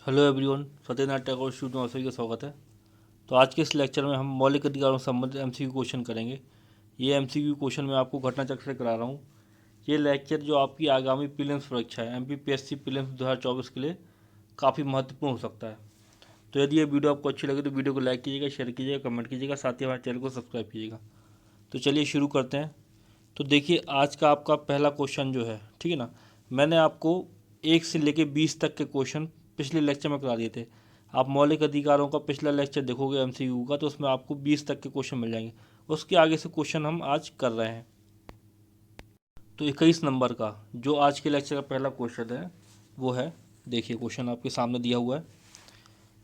Hello everyone, Satyanarayan Tagore institute में सभी का स्वागत है। तो आज के इस लेक्चर में हम मौलिक अधिकारों से संबंधित एमसीक्यू क्वेश्चन करेंगे। ये एमसीक्यू क्वेश्चन मैं आपको घटनाचक्र से करा रहा हूँ। ये लेक्चर जो आपकी आगामी प्रीलिम्स परीक्षा है एमपीपीएससी प्रीलिम्स 2024 के लिए काफ़ी महत्वपूर्ण हो सकता है। तो यदि ये वीडियो आपको अच्छी लगे तो वीडियो को लाइक कीजिएगा, शेयर कीजिएगा, कमेंट कीजिएगा, साथ ही हमारे चैनल को सब्सक्राइब कीजिएगा। तो चलिए शुरू करते हैं। तो देखिए आज का आपका पहला क्वेश्चन जो है, ठीक है ना, मैंने आपको 1 से लेके 20 तक के क्वेश्चन पिछले लेक्चर में करा दिए थे। आप मौलिक अधिकारों का पिछला लेक्चर देखोगे एमसीक्यू का, तो उसमें आपको 20 तक के क्वेश्चन मिल जाएंगे। उसके आगे से क्वेश्चन हम आज कर रहे हैं। तो 21 नंबर का जो आज के लेक्चर का पहला क्वेश्चन है वो है, देखिए क्वेश्चन आपके सामने दिया हुआ है।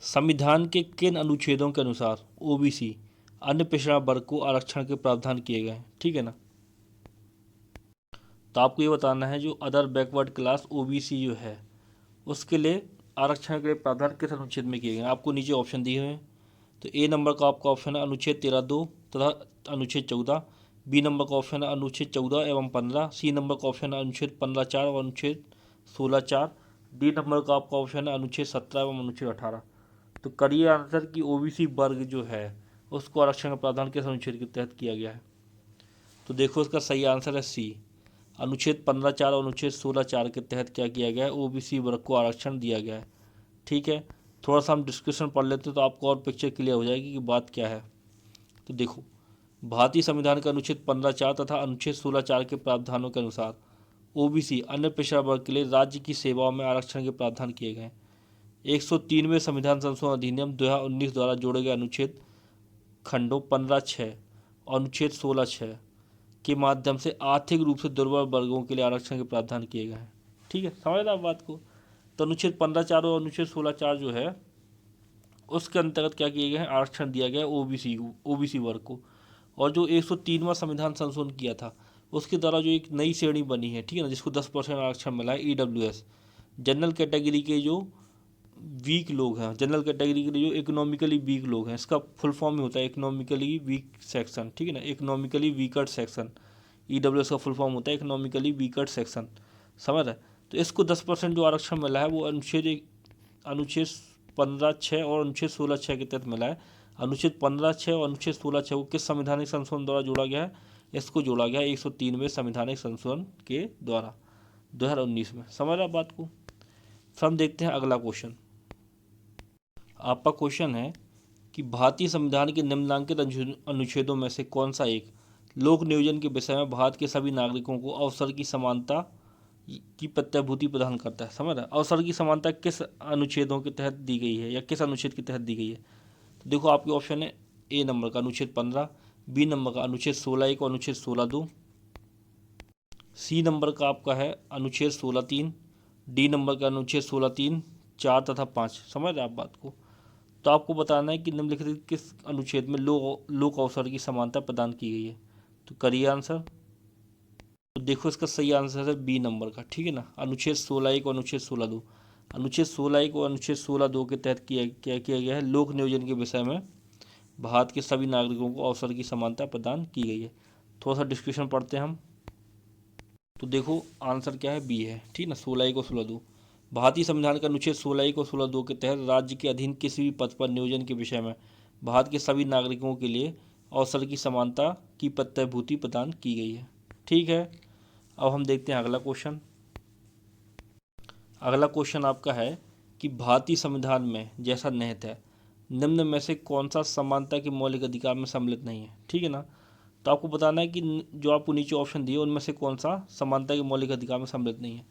संविधान के किन अनुच्छेदों के अनुसार ओबीसी अन्य पिछड़ा वर्ग को आरक्षण के प्रावधान किए गए हैं, ठीक है ना। तो आपको ये बताना है जो अदर बैकवर्ड क्लास ओबीसी जो है उसके लिए आरक्षण के लिए प्रावधान किस अनुच्छेद में किए गए हैं। आपको नीचे ऑप्शन दिए हुए हैं। तो ए नंबर का आपका ऑप्शन है अनुच्छेद 13(2) तथा अनुच्छेद 14। बी नंबर का ऑप्शन है अनुच्छेद 14 एवं 15। सी नंबर का ऑप्शन है अनुच्छेद 15(4) और अनुच्छेद 16(4). डी नंबर का आपका ऑप्शन है अनुच्छेद 17 एवं अनुच्छेद 18। तो करिए आंसर कि ओबीसी वर्ग जो है उसको आरक्षण का प्रावधान किस अनुच्छेद के तहत किया गया है। तो देखो इसका सही आंसर है सी, अनुच्छेद 15(4) और अनुच्छेद 16(4) के तहत क्या किया गया है, ओबीसी वर्ग को आरक्षण दिया गया है। ठीक है, थोड़ा सा हम डिस्कशन पढ़ लेते हैं तो आपको और पिक्चर क्लियर हो जाएगी कि बात क्या है। तो देखो, भारतीय संविधान के अनुच्छेद 15(4) तथा अनुच्छेद 16(4) के प्रावधानों के अनुसार ओबीसी अन्य पिछड़ा वर्ग के लिए राज्य की सेवाओं में आरक्षण के प्रावधान किए गए हैं। 103वें संविधान संशोधन अधिनियम 2019 द्वारा जोड़े गए अनुच्छेद खंडों 15(6) और अनुच्छेद 16(6) के माध्यम से आर्थिक रूप से दुर्बल वर्गों के लिए आरक्षण के प्रावधान किए गए हैं। ठीक है, समझ आप बात को। तो अनुच्छेद 15(4) और अनुच्छेद 16(4) जो है उसके अंतर्गत क्या किए गए हैं, आरक्षण दिया गया है ओबीसी वर्ग को। और जो 103वां संविधान संशोधन किया था उसके द्वारा जो एक नई श्रेणी बनी है, ठीक है ना, जिसको 10% आरक्षण मिला है, ईडब्ल्यूएस, जनरल कैटेगरी के जो वीक लोग हैं, जनरल कैटेगरी के जो इकोनॉमिकली वीक लोग हैं, इसका फुल फॉर्म ही होता है इकोनॉमिकली वीक सेक्शन, ठीक है ना, इकोनॉमिकली वीकर सेक्शन। ईडब्ल्यूएस का फुल फॉर्म होता है इकोनॉमिकली वीकर सेक्शन, समझ रहे। तो इसको 10% जो आरक्षण मिला है वो अनुच्छेद 15(6) और अनुच्छेद 16(6) के तहत मिला है। अनुच्छेद 15(6) और अनुच्छेद 16(6) को किस संवैधानिक संशोधन द्वारा जोड़ा गया है, इसको जोड़ा गया है 103वें संवैधानिक संशोधन के द्वारा 2019 में। समझ रहे बात को। फिर हम देखते हैं अगला क्वेश्चन। आपका क्वेश्चन है कि भारतीय संविधान के निम्नलिखित अनुच्छेदों में से कौन सा एक लोक नियोजन के विषय में भारत के सभी नागरिकों को अवसर की समानता की प्रत्याभूति प्रदान करता है। समझ रहे, अवसर की समानता किस अनुच्छेदों के तहत दी गई है या किस अनुच्छेद के तहत दी गई है। तो देखो आपके ऑप्शन है ए नंबर का अनुच्छेद 15, बी नंबर का अनुच्छेद 16(1) और अनुच्छेद 16(2), सी नंबर का आपका है अनुच्छेद 16(3), डी नंबर का अनुच्छेद 16(3), 4 तथा 5। समझ रहे आप बात को। तो आपको बताना है कि निम्नलिखित किस अनुच्छेद में लोक अवसर की समानता प्रदान की गई है। तो करिए आंसर। तो देखो इसका सही आंसर है बी नंबर का, ठीक है ना, अनुच्छेद 16(1) और अनुच्छेद 16(2). अनुच्छेद 16(1) और अनुच्छेद 16(2) के तहत क्या किया गया है, लोक नियोजन के विषय में भारत के सभी नागरिकों को अवसर की समानता प्रदान की गई है। थोड़ा सा डिस्कशन पढ़ते हैं हम। तो देखो आंसर क्या है, बी है, ठीक ना, 16(1) और 16(2). भारतीय संविधान के अनुच्छेद 16(1) और 16(2) के तहत राज्य के अधीन किसी भी पद पर नियोजन के विषय में भारत के सभी नागरिकों के लिए अवसर की समानता की प्रत्याभूति प्रदान की गई है। ठीक है, अब हम देखते हैं अगला क्वेश्चन। अगला क्वेश्चन आपका है कि भारतीय संविधान में जैसा निहित है निम्न में से कौन सा समानता के मौलिक अधिकार में सम्मिलित नहीं है। ठीक है ना, तो आपको बताना है कि जो आपको नीचे ऑप्शन दिए उनमें से कौन सा समानता के मौलिक अधिकार में सम्मिलित नहीं है।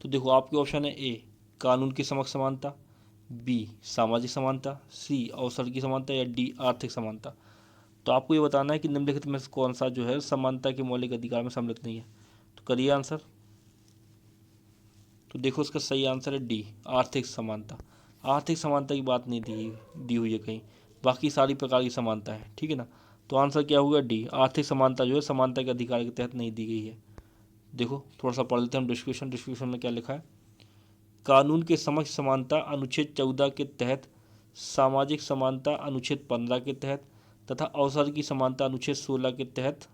तो देखो आपके ऑप्शन है ए कानून की समक्ष समानता, बी सामाजिक समानता, सी अवसर की समानता या डी आर्थिक समानता। तो आपको ये बताना है कि निम्नलिखित में से कौन सा जो है समानता के मौलिक अधिकार में सम्मिलित नहीं है। तो करिए आंसर। तो देखो इसका सही आंसर है डी आर्थिक समानता। आर्थिक समानता की बात नहीं दी हुई है कहीं, बाकी सारी प्रकार की समानता है। ठीक है ना, तो आंसर क्या होगा, डी आर्थिक समानता जो है समानता के अधिकार के तहत नहीं दी गई है। देखो थोड़ा सा पढ़ लेते हैं हम डिस्क्रिप्शन में क्या लिखा है। कानून के समक्ष समानता अनुच्छेद 14 के तहत, सामाजिक समानता अनुच्छेद 15 के तहत तथा अवसर की समानता अनुच्छेद 16 के तहत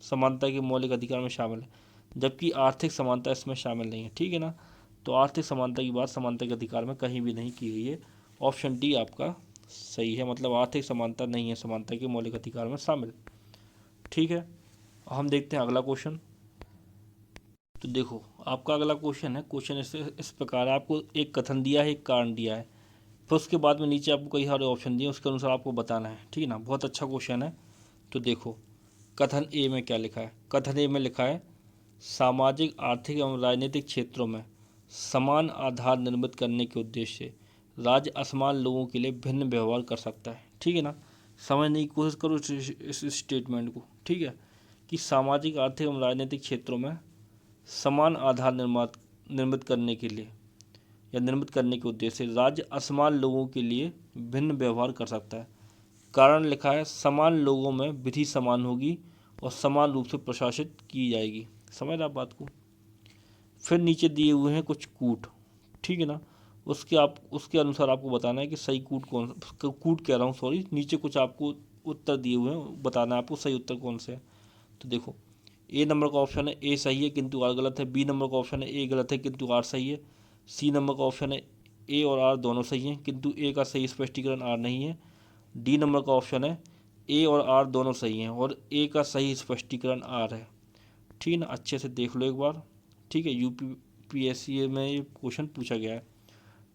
समानता के मौलिक अधिकार में शामिल है, जबकि आर्थिक समानता इसमें शामिल नहीं है। ठीक है ना, तो आर्थिक समानता की बात समानता के अधिकार में कहीं भी नहीं की गई है। ऑप्शन डी आपका सही है, मतलब आर्थिक समानता नहीं है समानता के मौलिक अधिकार में शामिल। ठीक है, हम देखते हैं अगला क्वेश्चन। तो देखो आपका अगला क्वेश्चन है, क्वेश्चन इस प्रकार है, आपको एक कथन दिया है, एक कारण दिया है, फिर उसके बाद में नीचे आपको कई सारे ऑप्शन दिए, उसके अनुसार आपको बताना है। ठीक है ना, बहुत अच्छा क्वेश्चन है। तो देखो कथन ए में क्या लिखा है। कथन ए में लिखा है सामाजिक आर्थिक एवं राजनीतिक क्षेत्रों में समान आधार निर्मित करने के उद्देश्य से राज्य असमान लोगों के लिए भिन्न व्यवहार कर सकता है। ठीक है ना, समझने की कोशिश करो इस स्टेटमेंट को। ठीक है, कि सामाजिक आर्थिक एवं राजनीतिक क्षेत्रों में समान आधार निर्मित करने के लिए या निर्मित करने के उद्देश्य से राज्य असमान लोगों के लिए भिन्न व्यवहार कर सकता है। कारण लिखा है समान लोगों में विधि समान होगी और समान रूप से प्रशासित की जाएगी। समझ आप बात को। फिर नीचे दिए हुए हैं कुछ कूट। ठीक है ना, उसके अनुसार आपको बताना है कि सही कूट कह रहा हूँ सॉरी, नीचे कुछ आपको उत्तर दिए हुए हैं, बताना है आपको सही उत्तर कौन से है। तो देखो ए नंबर का ऑप्शन है ए सही है किंतु आर गलत है, बी नंबर का ऑप्शन है ए गलत है किंतु आर सही है, सी नंबर का ऑप्शन है ए और आर दोनों सही हैं किंतु ए का सही स्पष्टीकरण आर नहीं है, डी नंबर का ऑप्शन है ए और आर दोनों सही हैं और ए का सही स्पष्टीकरण आर है। ठीक है ना, अच्छे से देख लो एक बार। ठीक है, यूपीएससी में ये क्वेश्चन पूछा गया है।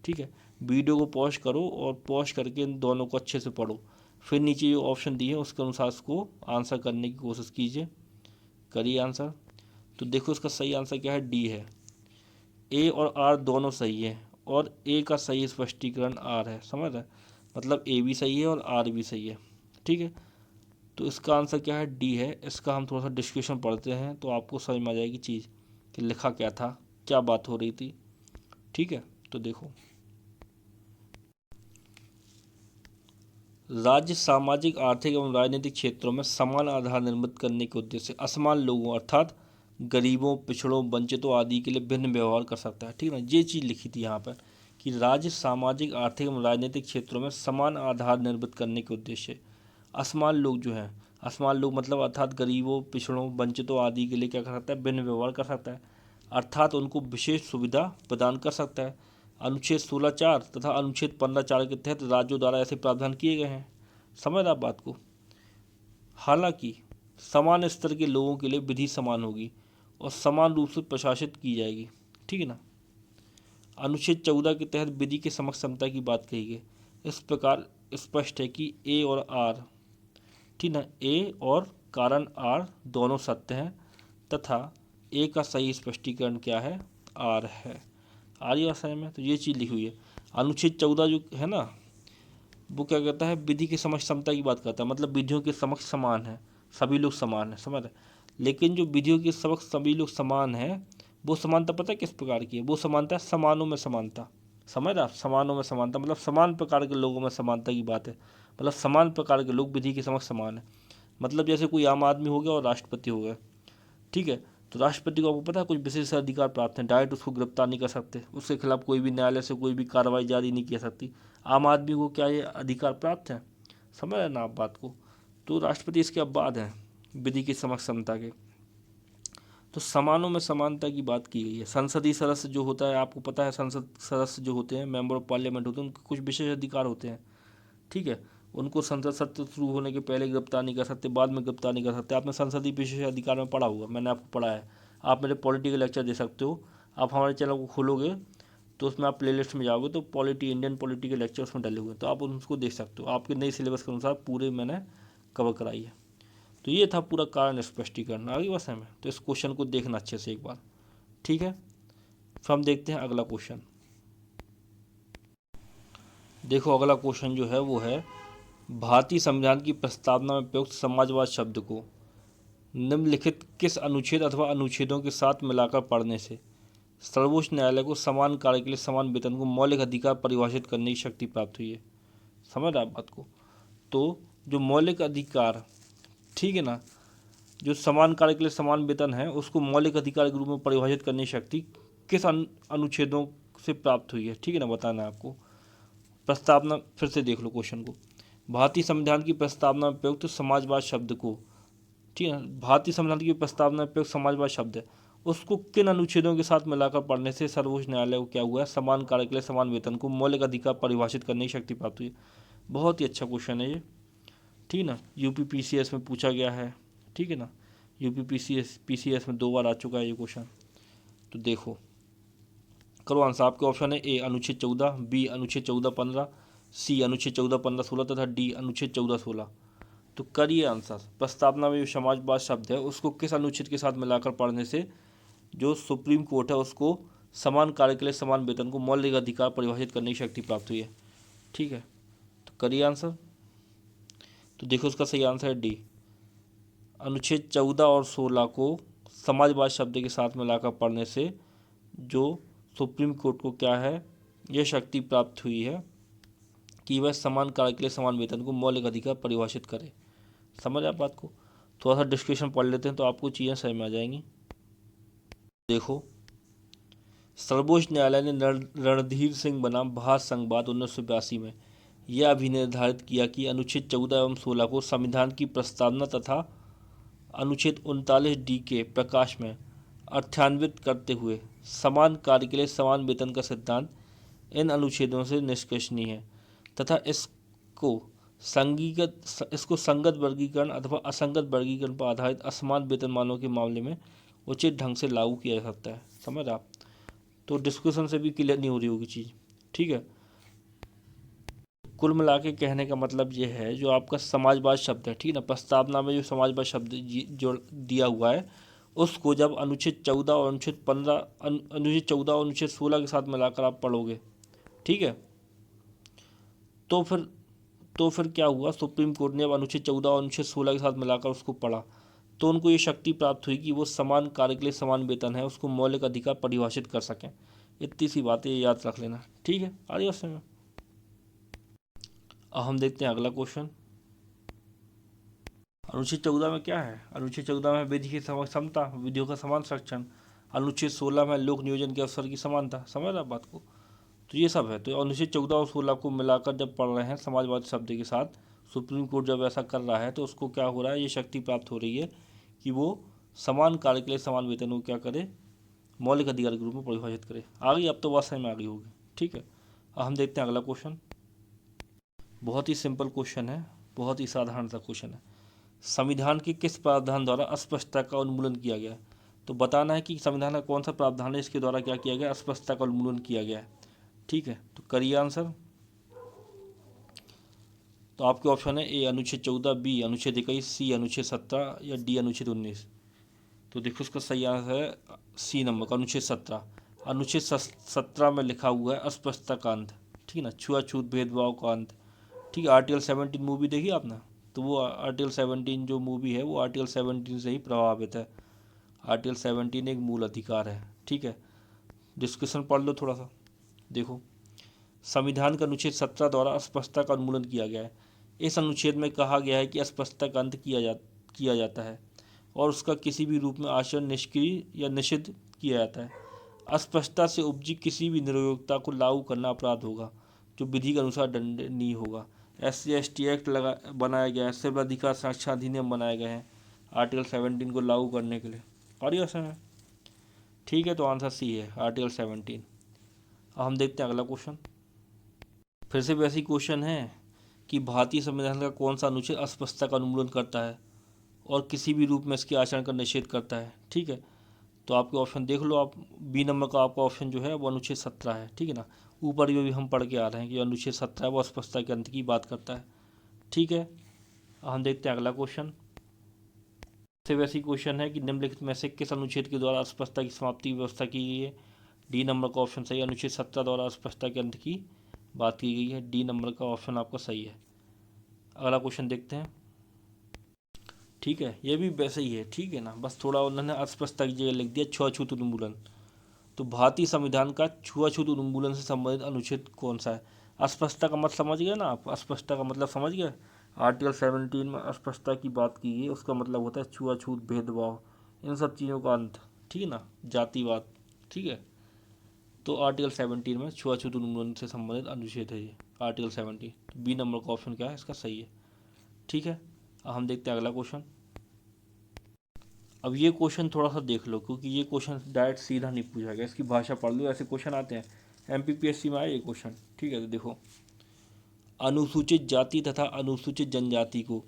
ठीक है, वीडियो को पॉज करो और पॉज करके इन दोनों को अच्छे से पढ़ो, फिर नीचे जो ऑप्शन दिए हैं उसके अनुसार उसको आंसर करने की कोशिश कीजिए। करिए आंसर। तो देखो इसका सही आंसर क्या है, डी है। ए और आर दोनों सही है और ए का सही स्पष्टीकरण आर है। समझ रहे, मतलब ए भी सही है और आर भी सही है। ठीक है, तो इसका आंसर क्या है, डी है। इसका हम थोड़ा सा डिस्कशन पढ़ते हैं तो आपको समझ में आ जाएगी चीज़ कि लिखा क्या था, क्या बात हो रही थी। ठीक है, तो देखो राज्य सामाजिक आर्थिक एवं राजनीतिक क्षेत्रों में समान आधार निर्मित करने के उद्देश्य से असमान लोगों अर्थात गरीबों, पिछड़ों, वंचितों आदि के लिए भिन्न व्यवहार कर सकता है। ठीक है ना, ये चीज़ लिखी थी यहाँ पर कि राज्य सामाजिक आर्थिक एवं राजनीतिक क्षेत्रों में समान आधार निर्मित करने के उद्देश्य से असमान लोग जो हैं, असमान लोग मतलब अर्थात गरीबों, पिछड़ों, वंचितों आदि के लिए क्या कर सकता है, भिन्न व्यवहार कर सकता है, अर्थात उनको विशेष सुविधा प्रदान कर सकता है। अनुच्छेद 16(4) तथा अनुच्छेद 15(4) के तहत राज्यों द्वारा ऐसे प्रावधान किए गए हैं। समझ आप बात को। हालांकि समान स्तर के लोगों के लिए विधि समान होगी और समान रूप से प्रशासित की जाएगी। ठीक है ना, अनुच्छेद 14 के तहत विधि के समक्ष समता की बात कही गई। इस प्रकार स्पष्ट है कि ए और आर, ठीक ना, ए और कारण आर दोनों सत्य हैं तथा ए का सही स्पष्टीकरण क्या है, आर है। आर या सही में, तो ये चीज़ लिखी हुई है। अनुच्छेद 14 जो है ना, वो क्या कहता है, विधि के समक्ष समता की बात करता है, मतलब विधियों के समक्ष समान है, सभी लोग समान है। समझ रहे, लेकिन जो विधियों के समक्ष सभी लोग समान है, वो समानता पता है किस प्रकार की है, वो समानता है समानों में समानता। समझ रहे आप, समानों में समानता मतलब समान प्रकार के लोगों में समानता की बात है, मतलब समान प्रकार के लोग विधि के समक्ष समान है। मतलब जैसे कोई आम आदमी हो गया और राष्ट्रपति हो गया। ठीक है, तो राष्ट्रपति को आपको पता है कुछ विशेष अधिकार प्राप्त हैं, डायरेक्ट उसको गिरफ्तार नहीं कर सकते, उसके खिलाफ कोई भी न्यायालय से कोई भी कार्रवाई जारी नहीं की सकती। आम आदमी को क्या ये अधिकार प्राप्त है, समझ रहे ना आप बात को। तो राष्ट्रपति इसके अब बाद हैं विधि की समक्ष समता के। तो समानों में समानता की बात की गई है। संसदीय सदस्य जो होता है, आपको पता है संसद सदस्य जो होते हैं, मेंबर ऑफ पार्लियामेंट होते हैं, उनके कुछ विशेष अधिकार होते हैं। ठीक है, उनको संसद सत्र शुरू होने के पहले गिरफ्तार नहीं कर सकते, बाद में गिरफ्तार नहीं कर सकते। आपने संसदीय विशेष अधिकार में पढ़ा होगा, मैंने आपको पढ़ा है। आप मेरे पॉलिटी के लेक्चर दे सकते हो, आप हमारे चैनल को खोलोगे तो उसमें आप प्लेलिस्ट में जाओगे तो पॉलिटी, इंडियन पॉलिटी के लेक्चर उसमें डले हुए, तो आप उनको देख सकते हो। आपके नए सिलेबस के अनुसार पूरे मैंने कवर कराई है। तो ये था पूरा कारण स्पष्टीकरण। आगे बस हमें तो इस क्वेश्चन को देखना अच्छे से एक बार। ठीक है, फिर हम देखते हैं अगला क्वेश्चन। देखो अगला क्वेश्चन जो है वो है, भारतीय संविधान की प्रस्तावना में प्रयुक्त समाजवाद शब्द को निम्नलिखित किस अनुच्छेद अथवा अनुच्छेदों के साथ मिलाकर पढ़ने से सर्वोच्च न्यायालय को समान कार्य के लिए समान वेतन को मौलिक अधिकार परिभाषित करने की शक्ति प्राप्त हुई है। समझ रहे आप बात को। तो जो मौलिक अधिकार, ठीक है ना, जो समान कार्य के लिए समान वेतन है, उसको मौलिक अधिकार के रूप में परिभाषित करने की शक्ति किस अनुच्छेदों से प्राप्त हुई है। ठीक है ना, बताना है आपको। प्रस्तावना फिर से देख लो क्वेश्चन को। भारतीय संविधान की प्रस्तावना में प्रयुक्त समाजवाद शब्द को, ठीक है, भारतीय संविधान की प्रस्तावना में प्रयुक्त समाजवाद शब्द है उसको किन अनुच्छेदों के साथ मिलाकर पढ़ने से सर्वोच्च न्यायालय को क्या हुआ है, समान कार्य के लिए समान वेतन को मौलिक अधिकार परिभाषित करने की शक्ति प्राप्त हुई। बहुत ही अच्छा क्वेश्चन है ये, ठीक है ना। यूपी पीसीएस में पूछा गया है, ठीक है ना। यूपी पीसीएस में 2 बार आ चुका है ये क्वेश्चन। तो देखो करो आंसर। आपके ऑप्शन है ए अनुच्छेद 14, बी अनुच्छेद 14-15, सी अनुच्छेद 14-15-16 तथा डी अनुच्छेद 14-16। तो करिए आंसर। प्रस्तावना में जो समाजवाद शब्द है उसको किस अनुच्छेद के साथ मिलाकर पढ़ने से जो सुप्रीम कोर्ट है उसको समान कार्य के लिए समान वेतन को मौलिक अधिकार परिभाषित करने की शक्ति प्राप्त हुई है, ठीक है। तो करिए आंसर। तो देखो उसका सही आंसर है डी, अनुच्छेद 14 और 16 को समाजवाद शब्द के साथ मिलाकर पढ़ने से जो सुप्रीम कोर्ट को क्या है, यह शक्ति प्राप्त हुई है कि वह समान कार्य के लिए समान वेतन को मौलिक अधिकार परिभाषित करे। समझ आप बात को। थोड़ा सा डिस्क्रिप्शन पढ़ लेते हैं तो आपको चीज़ें समझ में आ जाएंगी। देखो सर्वोच्च न्यायालय ने रणधीर सिंह बनाम भारत संघवाद 1982 में यह अभिनिर्धारित किया कि अनुच्छेद 14 एवं 16 को संविधान की प्रस्तावना तथा अनुच्छेद 39D के प्रकाश में अर्थान्वित करते हुए समान कार्य के लिए समान वेतन का सिद्धांत इन अनुच्छेदों से निष्कर्षणीय है तथा इसको संगत वर्गीकरण अथवा असंगत वर्गीकरण पर आधारित असमान वेतनमानों के मामले में उचित ढंग से लागू किया जा सकता है। समझ आप। तो डिस्कशन से भी क्लियर नहीं हो रही होगी चीज़, ठीक है। कुल मिला के कहने का मतलब ये है जो आपका समाजवाद शब्द है, ठीक है ना, प्रस्तावना में जो समाजवाद शब्द जो दिया हुआ है उसको जब अनुच्छेद 14 और अनुच्छेद 15 अनुच्छेद 14 और अनुच्छेद 16 के साथ मिलाकर आप पढ़ोगे, ठीक है, तो फिर क्या हुआ, सुप्रीम कोर्ट ने अब अनुच्छेद 14 और अनुच्छेद 16 के साथ मिलाकर उसको पढ़ा तो उनको ये शक्ति प्राप्त हुई कि वो समान कार्य के लिए समान वेतन है उसको मौलिक अधिकार परिभाषित कर सकें। इतनी सी बातें याद रख लेना, ठीक है। आगे क्वेश्चन में अब हम देखते हैं अगला क्वेश्चन। अनुच्छेद 14 में क्या है, अनुच्छेद 14 में विधि की समता, विधियों का समान संरक्षण। अनुच्छेद 16 में लोक नियोजन के अवसर की समानता। समझ रहा बात को। तो ये सब है। तो अनुच्छेद 14 और 16 को मिलाकर जब पढ़ रहे हैं समाजवाद शब्द के साथ, सुप्रीम कोर्ट जब ऐसा कर रहा है तो उसको क्या हो रहा है, ये शक्ति प्राप्त हो रही है कि वो समान कार्य के लिए समान वेतन को क्या करे, मौलिक अधिकार के रूप में परिभाषित करे। आ गई, अब तो बात समझ में आ गई होगी, ठीक है। अब हम देखते हैं अगला क्वेश्चन। बहुत ही सिंपल क्वेश्चन है, बहुत ही साधारण सा क्वेश्चन है। संविधान के किस प्रावधान द्वारा अस्पष्टता का उन्मूलन किया गया है। तो बताना है कि संविधान का कौन सा प्रावधान है इसके द्वारा क्या किया गया, अस्पष्टता का उन्मूलन किया गया है, ठीक है। तो करिए आंसर। तो आपके ऑप्शन है ए अनुच्छेद 14, बी अनुच्छेद 21, सी अनुच्छेद 17 या डी अनुच्छेद 19। तो देखो उसका सही आंसर है सी नंबर का अनुच्छेद 17। अनुच्छेद 17 में लिखा हुआ है अस्पष्टता का अंत, ठीक है ना, छुआछूत भेदभाव का अंत, ठीक है। आर्टिकल 17 मूवी देखी आपने, तो वो आर्टिकल 17 जो मूवी है वो आर्टिकल 17 से ही प्रभावित है। आर्टिकल 17 एक मूल अधिकार है, ठीक है। डिस्कशन पढ़ लो थोड़ा सा। देखो संविधान का अनुच्छेद 17 द्वारा अस्पष्टता का उन्मूलन किया गया है। इस अनुच्छेद में कहा गया है कि अस्पष्टता का अंत किया जाता है और उसका किसी भी रूप में आचरण निष्क्रिय या निषिद्ध किया जाता है। अस्पष्टता से उपजी किसी भी निरयोग्यता को लागू करना अपराध होगा जो विधि के अनुसार दंडनीय होगा। SC/ST एक्ट बनाया गया है, सिविल अधिकार संरक्षण अधिनियम बनाए गए हैं आर्टिकल 17 को लागू करने के लिए। और ये है, ठीक है। तो आंसर सी है आर्टिकल 17। अब हम देखते हैं अगला क्वेश्चन। फिर से वैसी क्वेश्चन है कि भारतीय संविधान का कौन सा अनुच्छेद अस्पष्टता का उन्मूलन करता है और किसी भी रूप में इसके आचरण का निषेध करता है, ठीक है। तो आपके ऑप्शन देख लो आप। बी नंबर का आपका ऑप्शन जो है वो अनुच्छेद 17 है, ठीक है ना। ऊपर भी हम पढ़ के आ रहे हैं कि अनुच्छेद 17 है वो अस्पष्टता के अंत की बात करता है, ठीक है। हम देखते हैं अगला क्वेश्चन। से वैसी क्वेश्चन है कि निम्नलिखित में से किस अनुच्छेद के द्वारा अस्पष्टता की समाप्ति की व्यवस्था की गई है। डी नंबर का ऑप्शन सही है, अनुच्छेद 17 द्वारा अस्पष्टता के अंत की बात की गई है। डी नंबर का ऑप्शन आपका सही है। अगला क्वेश्चन देखते हैं, ठीक है। ये भी वैसे ही है, ठीक है ना, बस थोड़ा उन्होंने अस्पष्टता की जगह लिख दिया छुआछूत उन्मूलन। तो भारतीय संविधान का छुआछूत उन्मूलन से संबंधित अनुच्छेद कौन सा है। अस्पष्टता का मतलब समझ गए ना आप, अस्पष्टता का मतलब समझ गए। आर्टिकल 17 में अस्पष्टता की बात की गई, उसका मतलब होता है छुआछूत भेदभाव, इन सब चीज़ों का अंत, ठीक है ना, जातिवाद, ठीक है। तो आर्टिकल 17 में छुआछूत उन्मूलन से संबंधित अनुच्छेद है ये आर्टिकल 17। बी नंबर का ऑप्शन क्या है इसका सही है, ठीक है। अब हम देखते हैं अगला क्वेश्चन। अब ये क्वेश्चन थोड़ा सा देख लो, क्योंकि ये क्वेश्चन डायरेक्ट सीधा नहीं पूछा गया, इसकी भाषा पढ़ लो, ऐसे क्वेश्चन आते हैं एमपीपीएससी में आए ये क्वेश्चन। ठीक है, तो देखो, अनुसूचित जाति तथा अनुसूचित जनजाति को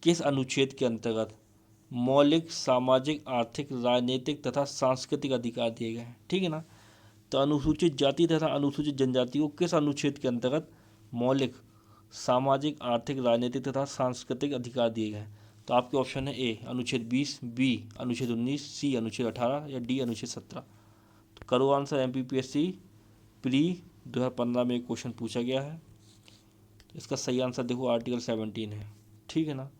किस अनुच्छेद के अंतर्गत मौलिक सामाजिक आर्थिक राजनीतिक तथा सांस्कृतिक अधिकार दिए गए हैं। ठीक है ना, तो अनुसूचित जाति तथा अनुसूचित जनजाति को किस अनुच्छेद के अंतर्गत मौलिक सामाजिक आर्थिक राजनीतिक तथा सांस्कृतिक अधिकार दिए गए हैं। तो आपके ऑप्शन है ए अनुच्छेद 20, बी अनुच्छेद 19, सी अनुच्छेद 18 या डी अनुच्छेद 17। तो करो आंसर। एमपीपीएससी प्री 2015 में एक क्वेश्चन पूछा गया है, तो इसका सही आंसर देखो आर्टिकल 17 है। ठीक है ना,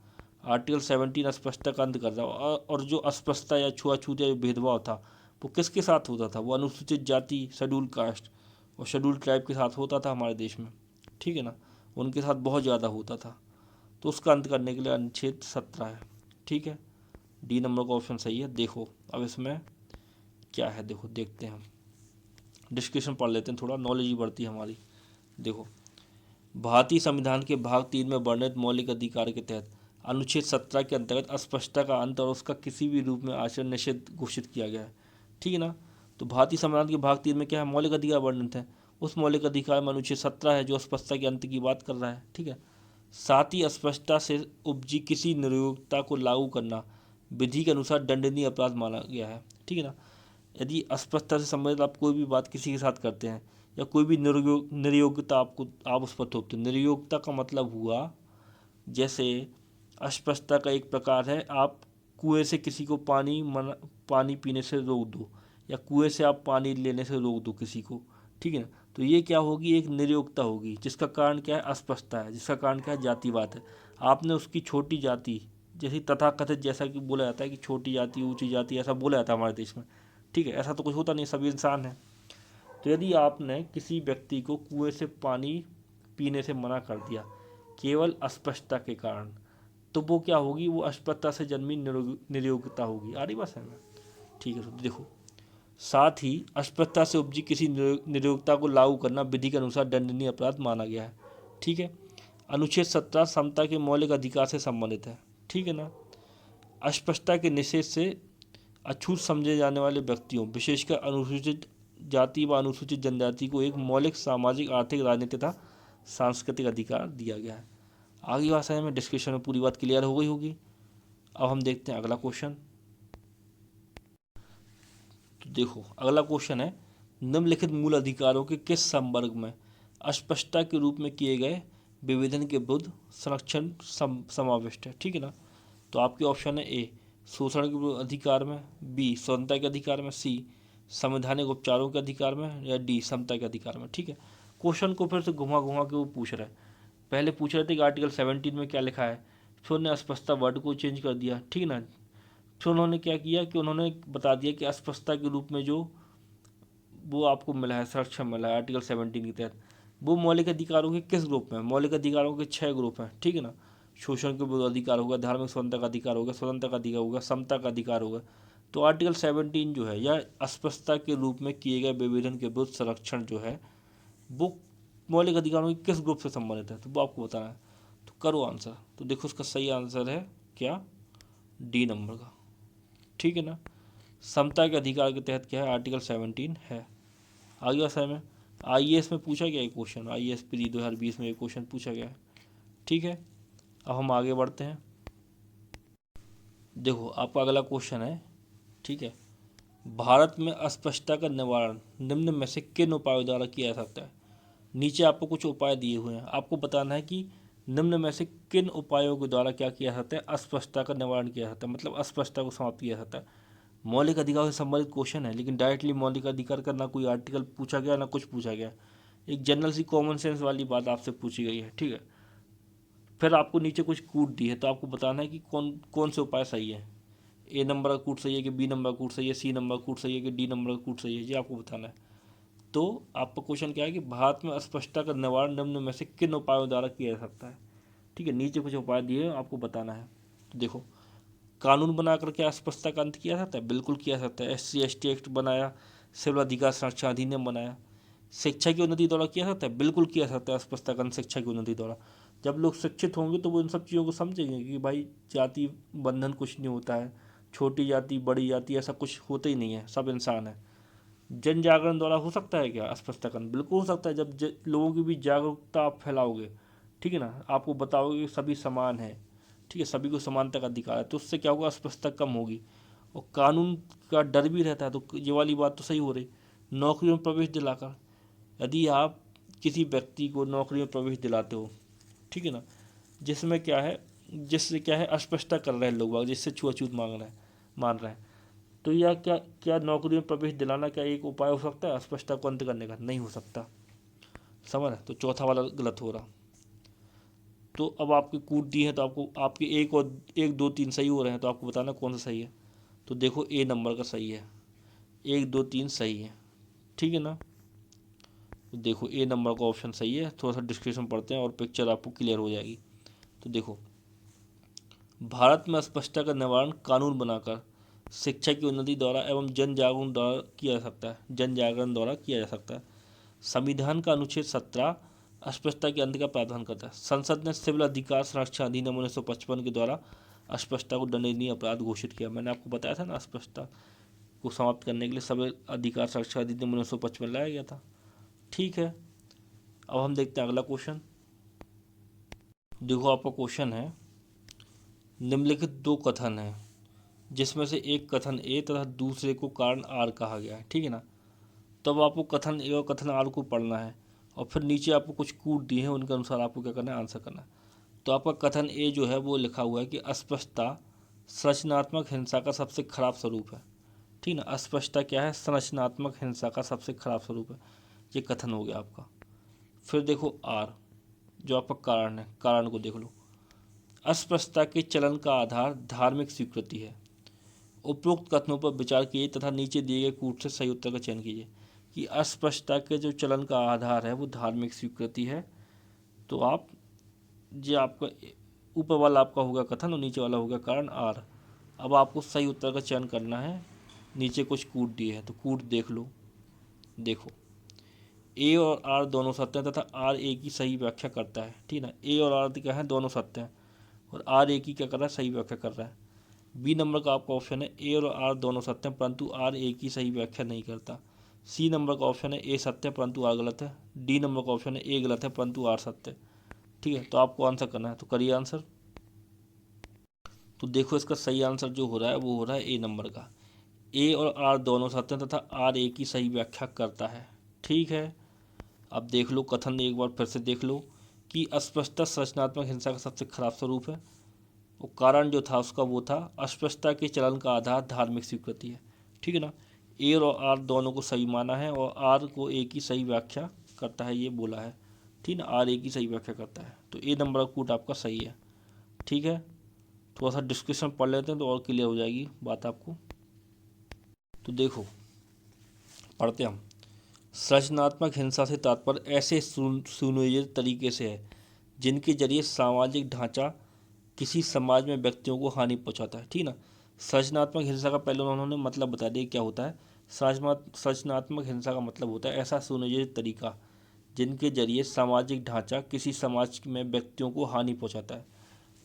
आर्टिकल 17 अस्पष्टता का अंत कर रहा है, और जो अस्पष्टता या छुआछूत या भेदभाव था वो किसके साथ होता था, वो अनुसूचित जाति, शेड्यूल कास्ट और शेड्यूल ट्राइब के साथ होता था हमारे देश में। ठीक है ना, उनके साथ बहुत ज़्यादा होता था, तो उसका अंत करने के लिए अनुच्छेद 17 है। ठीक है, डी नंबर का ऑप्शन सही है। देखो अब इसमें क्या है, देखो देखते हैं हम, डिस्कशन पढ़ लेते हैं, थोड़ा नॉलेज ही बढ़ती है हमारी। देखो, भारतीय संविधान के भाग 3 में वर्णित मौलिक अधिकार के तहत अनुच्छेद 17 के अंतर्गत अस्पष्टता का अंत और उसका किसी भी रूप में आचरण निषेध घोषित किया गया है। ठीक है ना, तो भारतीय संविधान के भाग 3 में क्या है, मौलिक अधिकार वर्णित है। उस मौलिक अधिकार में अनुच्छेद 17 है जो अस्पष्टता के अंत की बात कर रहा है। ठीक है, साथ ही अस्पष्टता से उपजी किसी निरयोग्यता को लागू करना विधि के अनुसार दंडनीय अपराध माना गया है। ठीक है ना, यदि अस्पष्टता से संबंधित आप कोई भी बात किसी के साथ करते हैं या कोई भी निरयोग्यता आप उस पर थोपते हैं। निरयोग्यता का मतलब हुआ, जैसे अस्पष्टता का एक प्रकार है, आप कुएं से किसी को पानी पीने से रोक दो, या कुएं से आप पानी लेने से रोक दो किसी को। ठीक है ना, तो ये क्या होगी, एक निरयोग्यता होगी, जिसका कारण क्या है, अस्पष्टता है, जिसका कारण क्या है, जातिवाद है। आपने उसकी छोटी जाति, जैसे तथाकथित, जैसा कि बोला जाता है कि छोटी जाति ऊंची जाति, ऐसा बोला जाता है हमारे देश में। ठीक है, ऐसा तो कुछ होता नहीं, सभी इंसान हैं। तो यदि आपने किसी व्यक्ति को कुएं से पानी पीने से मना कर दिया केवल अस्पष्टता के कारण, तो वो क्या होगी, वो अस्पष्टता से जन्मी निरयोग्यता होगी। आ रही बात है में? ठीक है, तो देखो, साथ ही अस्पष्टता से उपजी किसी निरयोग्यता को लागू करना विधि के अनुसार दंडनीय अपराध माना गया है। ठीक है, अनुच्छेद 17 समता के मौलिक अधिकार से संबंधित है। ठीक है ना, अस्पष्टता के निषेध से अछूत समझे जाने वाले व्यक्तियों, विशेषकर अनुसूचित जाति व अनुसूचित जनजाति को एक मौलिक सामाजिक आर्थिक राजनीतिक तथा सांस्कृतिक अधिकार दिया गया है। आगे भाषा में डिस्कशन में पूरी बात क्लियर हो गई होगी। अब हम देखते हैं अगला क्वेश्चन। तो देखो अगला क्वेश्चन है, निम्नलिखित मूल अधिकारों के किस संवर्ग में अस्पष्टता के रूप में किए गए विभेदन के विरुद्ध संरक्षण समाविष्ट है। ठीक है ना, तो आपके ऑप्शन है ए शोषण के अधिकार में, बी स्वतंत्रता के अधिकार में, सी संवैधानिक उपचारों के अधिकार में, या डी समता के अधिकार में। ठीक है, क्वेश्चन को फिर से घुमा घुमा के वो पूछ रहा है। पहले पूछ रहे थे कि आर्टिकल 17 में क्या लिखा है, फिर उन्होंने अस्पष्टता वर्ड को चेंज कर दिया। ठीक है ना, फिर उन्होंने क्या किया कि उन्होंने बता दिया कि अस्पष्टता के रूप में जो वो आपको मिला है, संरक्षण मिला है आर्टिकल 17 के तहत, वो मौलिक अधिकारों के किस ग्रुप में, मौलिक अधिकारों के 6 ग्रुप हैं। ठीक है ना, शोषण के विरुद्ध अधिकार होगा, धार्मिक स्वतंत्रता का अधिकार होगा, स्वतंत्रता का अधिकार होगा, समता का अधिकार होगा। तो आर्टिकल 17 जो है, या अस्पष्टता के रूप में किए गए विभेदन के विरुद्ध संरक्षण जो है, वो मौलिक अधिकारों के किस ग्रुप से संबंधित है, तो वो आपको बताना है। तो करो आंसर। तो देखो उसका सही आंसर है क्या, डी नंबर का। ठीक है ना, समता के अधिकार के तहत क्या है, आर्टिकल 17 है। आगे आशा में आईएएस में पूछा गया एक क्वेश्चन, आईएएस प्री 2020 में एक क्वेश्चन पूछा गया है। ठीक है, अब हम आगे बढ़ते हैं। देखो आपका अगला क्वेश्चन है, ठीक है, भारत में अस्पष्टता का निवारण निम्न में से किन उपायों द्वारा किया जा सकता है। नीचे आपको कुछ उपाय दिए हुए हैं, आपको बताना है कि निम्न में से किन उपायों के द्वारा क्या किया जाता है, अस्पष्टता का निवारण किया जाता है, मतलब अस्पष्टता को समाप्त किया जाता है। मौलिक अधिकार से संबंधित क्वेश्चन है, लेकिन डायरेक्टली मौलिक अधिकार का ना कोई आर्टिकल पूछा गया ना कुछ पूछा गया, एक जनरल सी कॉमन सेंस वाली बात आपसे पूछी गई है। ठीक है, फिर आपको नीचे कुछ कूट दी है, तो आपको बताना है कि कौन कौन से उपाय सही है, ए नंबर का कूट सही है कि बी नंबर का कूट सही है, सी नंबर का कूट सही है कि डी नंबर का कूट सही है, ये आपको बताना है। तो आपका क्वेश्चन क्या है कि भारत में अस्पष्टता का निवारण निम्न में से किन उपायों द्वारा किया जा सकता है। ठीक है, नीचे कुछ उपाय दिए आपको बताना है। तो देखो, कानून बना करके अस्पष्टता का अंत किया जाता है, बिल्कुल किया जाता है। SC/ST एक्ट बनाया, सिविल अधिकार संरक्षण अधिनियम बनाया। शिक्षा की उन्नति द्वारा किया जाता है, बिल्कुल किया जाता है अस्पष्टता का अंत शिक्षा की उन्नति द्वारा। जब लोग शिक्षित होंगे तो वो इन सब चीज़ों को समझेंगे कि भाई जाति बंधन कुछ नहीं होता है, छोटी जाति बड़ी जाति ऐसा कुछ होता ही नहीं है, सब इंसान है। जन जागरण द्वारा हो सकता है क्या अस्पष्टीकरण? बिल्कुल हो सकता है, जब लोगों की भी जागरूकता आप फैलाओगे, ठीक है ना, आपको बताओगे कि सभी समान है, ठीक है, सभी को समानता का अधिकार है, तो उससे क्या होगा, अस्पष्टता कम होगी। और कानून का डर भी रहता है, तो ये वाली बात तो सही हो रही। नौकरियों में प्रवेश दिलाकर, यदि आप किसी व्यक्ति को नौकरी में प्रवेश दिलाते हो, ठीक है ना, जिससे क्या है अस्पष्टता कर रहे हैं लोग, जिससे छुआछूत मान रहे हैं, तो यह क्या क्या नौकरी में प्रवेश दिलाना क्या एक उपाय हो सकता है अस्पष्टता को अंत करने का? नहीं हो सकता। समझ? तो चौथा वाला गलत हो रहा। तो अब आपके कूट दिए हैं, तो आपको आपके एक दो तीन सही हो रहे हैं, तो आपको बताना कौन सा सही है। तो देखो ए नंबर का सही है, 1 2 3 सही है, ठीक है ना। तो देखो ए नंबर का ऑप्शन सही है। थोड़ा सा डिस्क्रिप्शन पढ़ते हैं और पिक्चर आपको क्लियर हो जाएगी। तो देखो, भारत में अस्पष्टता का निवारण कानून बनाकर शिक्षा की उन्नति द्वारा एवं जन जागरण द्वारा किया जा सकता है, जन जागरण द्वारा किया जा सकता है। संविधान का अनुच्छेद 17 अस्पष्टता के अंत का प्रावधान करता है। संसद ने सिविल अधिकार संरक्षण अधिनियम 1955 के द्वारा अस्पष्टता को दंडनीय अपराध घोषित किया। मैंने आपको बताया था ना, अस्पष्टता को समाप्त करने के लिए सिविल अधिकार संरक्षण अधिनियम 1955 लाया गया था। ठीक है, अब हम देखते हैं अगला क्वेश्चन। देखो आपका क्वेश्चन है, निम्नलिखित दो कथन हैं जिसमें से एक कथन ए तथा दूसरे को कारण आर कहा गया है, ठीक है ना। तब आपको कथन ए और कथन आर को पढ़ना है और फिर नीचे आपको कुछ कूट दिए हैं, उनके अनुसार आपको क्या करना है, आंसर करना है। तो आपका कथन ए जो है वो लिखा हुआ है कि अस्पष्टता संरचनात्मक हिंसा का सबसे खराब स्वरूप है, ठीक ना। अस्पष्टता क्या है, संरचनात्मक हिंसा का सबसे खराब स्वरूप है, ये कथन हो गया आपका। फिर देखो आर जो आपका कारण है, कारण को देख लो। अस्पष्टता के चलन का आधार धार्मिक स्वीकृति है। उपरोक्त कथनों पर विचार कीजिए तथा नीचे दिए गए कूट से सही उत्तर का चयन कीजिए। कि अस्पष्टता के जो चलन का आधार है वो धार्मिक स्वीकृति है, तो आप जो आपका ऊपर वाला आपका होगा कथन और नीचे वाला होगा कारण आर। अब आपको सही उत्तर का चयन करना है। नीचे कुछ कूट दिए हैं तो कूट देख लो। देखो, ए और आर दोनों सत्य हैं तथा आर ए की सही व्याख्या करता है, ठीक ना। ए और आर क्या है, दोनों सत्य हैं और आर ए की क्या कर रहा है, सही व्याख्या कर रहा है। बी नंबर का आपका ऑप्शन है ए और आर दोनों सत्य हैं परंतु आर ए की सही व्याख्या नहीं करता। सी नंबर का ऑप्शन है ए सत्य है परंतु आर गलत है। डी नंबर का ऑप्शन है ए गलत है परंतु आर सत्य है, ठीक है। तो आपको आंसर करना है, तो करिए आंसर। तो देखो इसका सही आंसर जो हो रहा है वो हो रहा है ए नंबर का। ए और आर दोनों सत्य हैं तथा आर ए की सही व्याख्या करता है, ठीक है। अब देख लो कथन एक बार फिर से देख लो कि अस्पष्टता संरचनात्मक हिंसा का सबसे खराब स्वरूप है। वो कारण जो था उसका वो था अस्पष्टता के चलन का आधार धार्मिक स्वीकृति है, ठीक है ना। ए और आर दोनों को सही माना है और आर को ए की सही व्याख्या करता है, ये बोला है, ठीक ना। आर ए की सही व्याख्या करता है, तो ए नंबर का कूट आपका सही है, ठीक है। थोड़ा सा डिस्कशन पढ़ लेते हैं तो और क्लियर हो जाएगी बात आपको। तो देखो पढ़ते हैं हम। सृजनात्मक हिंसा से तात्पर्य ऐसे सुनियोजित तरीके से है जिनके जरिए सामाजिक ढांचा किसी समाज में व्यक्तियों को हानि पहुंचाता है, ठीक ना। सृजनात्मक हिंसा का पहले उन्होंने मतलब बता दिया क्या होता है। सृजनात्मक हिंसा का मतलब होता है ऐसा सुनियोजित तरीका जिनके जरिए सामाजिक ढांचा किसी समाज में व्यक्तियों को हानि पहुंचाता है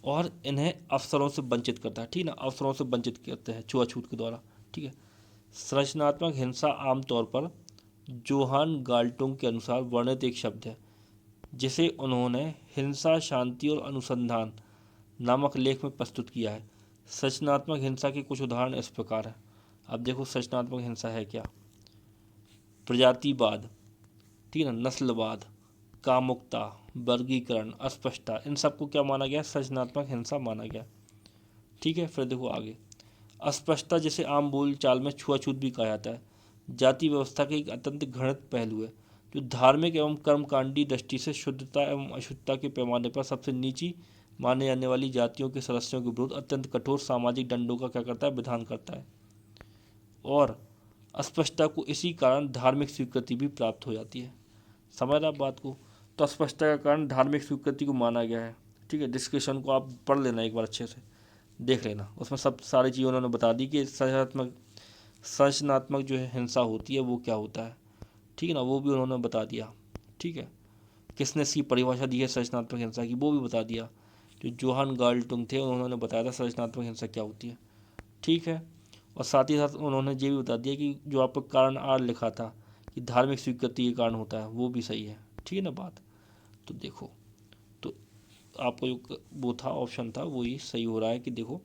और इन्हें अवसरों से वंचित करता है, ठीक ना। अवसरों से वंचित करते हैं छुआछूत के द्वारा, ठीक है। संरचनात्मक हिंसा आमतौर पर जोहान गाल्टुंग के अनुसार वर्णित एक शब्द है जिसे उन्होंने हिंसा शांति और अनुसंधान नामक लेख में प्रस्तुत किया है। संरचनात्मक हिंसा के कुछ उदाहरण इस प्रकार हैं। अब देखो संरचनात्मक हिंसा है क्या। प्रजातिवाद, ठीक है, नस्लवाद, कामुकता, वर्गीकरण, अस्पष्टता, इन सबको क्या माना गया, संरचनात्मक हिंसा माना गया, ठीक है। फिर देखो आगे, अस्पष्टता जिसे आम बोल चाल में छुआछूत भी कहा जाता है जाति व्यवस्था के एक अत्यंत घृणित पहलू है जो धार्मिक एवं कर्मकांडी दृष्टि से शुद्धता एवं अशुद्धता के पैमाने पर सबसे नीची माने जाने वाली जातियों के सदस्यों के विरुद्ध अत्यंत कठोर सामाजिक दंडों का क्या करता है, विधान करता है। और अस्पष्टता को इसी कारण धार्मिक स्वीकृति भी प्राप्त हो जाती है। समझ रहे आप बात को। तो अस्पष्टता का कारण धार्मिक स्वीकृति को माना गया है, ठीक है। डिस्कशन को आप पढ़ लेना एक बार अच्छे से, देख लेना, उसमें सब सारी चीज़ें उन्होंने बता दी कि संरचनात्मक जो है हिंसा होती है वो क्या होता है, ठीक है ना, वो भी उन्होंने बता दिया, ठीक है। किसने इसकी परिभाषा दी है संरचनात्मक हिंसा की वो भी बता दिया, जो जोहान गाल्टुंग थे उन्होंने बताया था संरचनात्मक हिंसा क्या होती है, ठीक है। और साथ ही साथ उन्होंने ये भी बता दिया कि जो आपका कारण आर लिखा था कि धार्मिक स्वीकृति के कारण होता है, वो भी सही है। ठीक है ना बात। तो देखो, तो आपको जो वो था ऑप्शन था वही सही हो रहा है कि देखो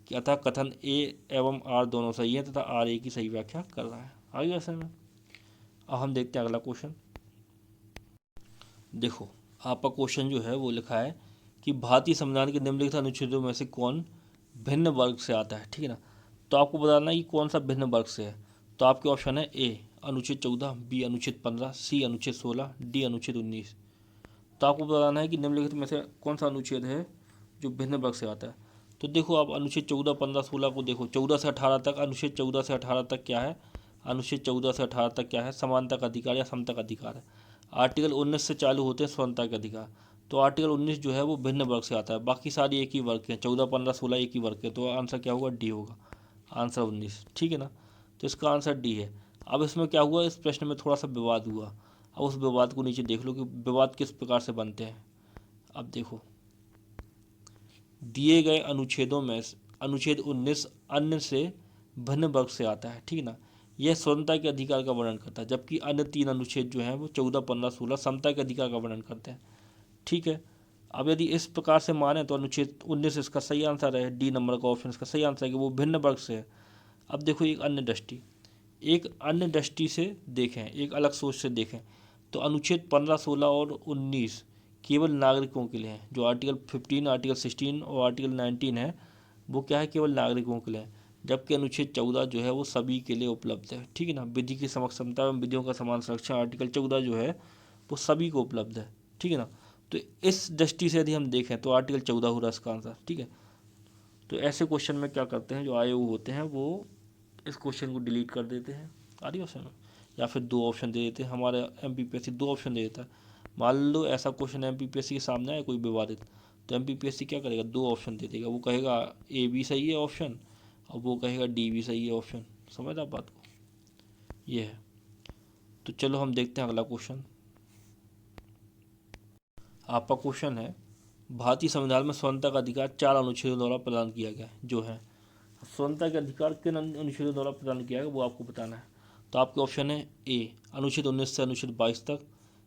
कि अतः कथन ए एवं आर दोनों सही है तथा आर ए की सही व्याख्या कर रहा है। आगे ऐसे में अब हम देखते हैं अगला क्वेश्चन। देखो, आपका क्वेश्चन जो है वो लिखा है कि भारतीय संविधान के निम्नलिखित अनुच्छेदों में से कौन भिन्न वर्ग से आता है। ठीक है ना। तो आपको बताना है कि कौन सा भिन्न वर्ग से है। तो आपके ऑप्शन है ए अनुच्छेद 14, बी अनुच्छेद 15, सी अनुच्छेद 16, डी अनुच्छेद 19। तो आपको बताना है कि निम्नलिखित में से कौन सा अनुच्छेद है जो भिन्न वर्ग से आता है। तो देखो, आप अनुच्छेद 14, 15, 16 को देखो। 14 से 18 तक, अनुच्छेद 14 से 18 तक क्या है, अनुच्छेद 14 से 18 तक क्या है, समानता का अधिकार या समता का अधिकार है। आर्टिकल 19 से चालू होते हैं स्वतंत्रता के अधिकार। तो आर्टिकल 19 जो है वो भिन्न वर्ग से आता है, बाकी सारी एक ही वर्ग के हैं। 14, 15, 16 एक ही वर्ग के, तो आंसर क्या होगा, डी होगा। आंसर 19। ठीक है ना। तो इसका आंसर डी है। अब इसमें क्या हुआ, इस प्रश्न में थोड़ा सा विवाद हुआ। अब उस विवाद को नीचे देख लो कि विवाद किस प्रकार से बनते हैं। अब देखो, दिए गए अनुच्छेदों में अनुच्छेद 19 अन्य से भिन्न वर्ग से आता है। ठीक है ना। यह स्वतंत्रता के अधिकार का वर्णन करता है, जबकि अन्य 3 अनुच्छेद जो हैं वो 14, 15, 16 समता के अधिकार का वर्णन करते हैं। ठीक है। अब यदि इस प्रकार से माने तो अनुच्छेद 19 इसका सही आंसर है। डी नंबर का ऑप्शन इसका सही आंसर है कि वो भिन्न वर्ग से है। अब देखो, एक अन्य दृष्टि से देखें, एक अलग सोच से देखें तो अनुच्छेद 15, 16 और 19 केवल नागरिकों के लिए हैं। जो आर्टिकल 15, आर्टिकल 16 और आर्टिकल 19 है वो क्या है, केवल नागरिकों के लिए है। जबकि अनुच्छेद 14 जो है वो सभी के लिए उपलब्ध है। ठीक है ना। विधि की समक्षता एवं विधियों का समान संरक्षण, आर्टिकल 14 जो है वो सभी को उपलब्ध है। ठीक है ना। तो इस दृष्टि से यदि हम देखें तो आर्टिकल 14 हो रहा है इसका आंसर। ठीक है। तो ऐसे क्वेश्चन में क्या करते हैं, जो आयोग होते हैं वो इस क्वेश्चन को डिलीट कर देते हैं आदि ऑप्शन, या फिर 2 ऑप्शन दे देते हैं। हमारे एमपीपीएससी 2 ऑप्शन दे देता है। मान लो ऐसा क्वेश्चन एमपीपीएससी के सामने है कोई विवादित, तो एमपीपीएससी क्या करेगा, 2 ऑप्शन दे देगा। वो कहेगा ए भी सही है ऑप्शन, और वो कहेगा डी भी सही है ऑप्शन। समझ आप बात को, ये है। तो चलो हम देखते हैं अगला क्वेश्चन। आपका क्वेश्चन है, भारतीय संविधान में स्वतंत्रता का अधिकार 4 अनुच्छेदों द्वारा प्रदान किया गया है। जो है स्वतंत्रता के अधिकार किन अनुच्छेदों द्वारा प्रदान किया गया वो आपको बताना है। तो आपके ऑप्शन है ए अनुच्छेद 19 से अनुच्छेद 22 तक,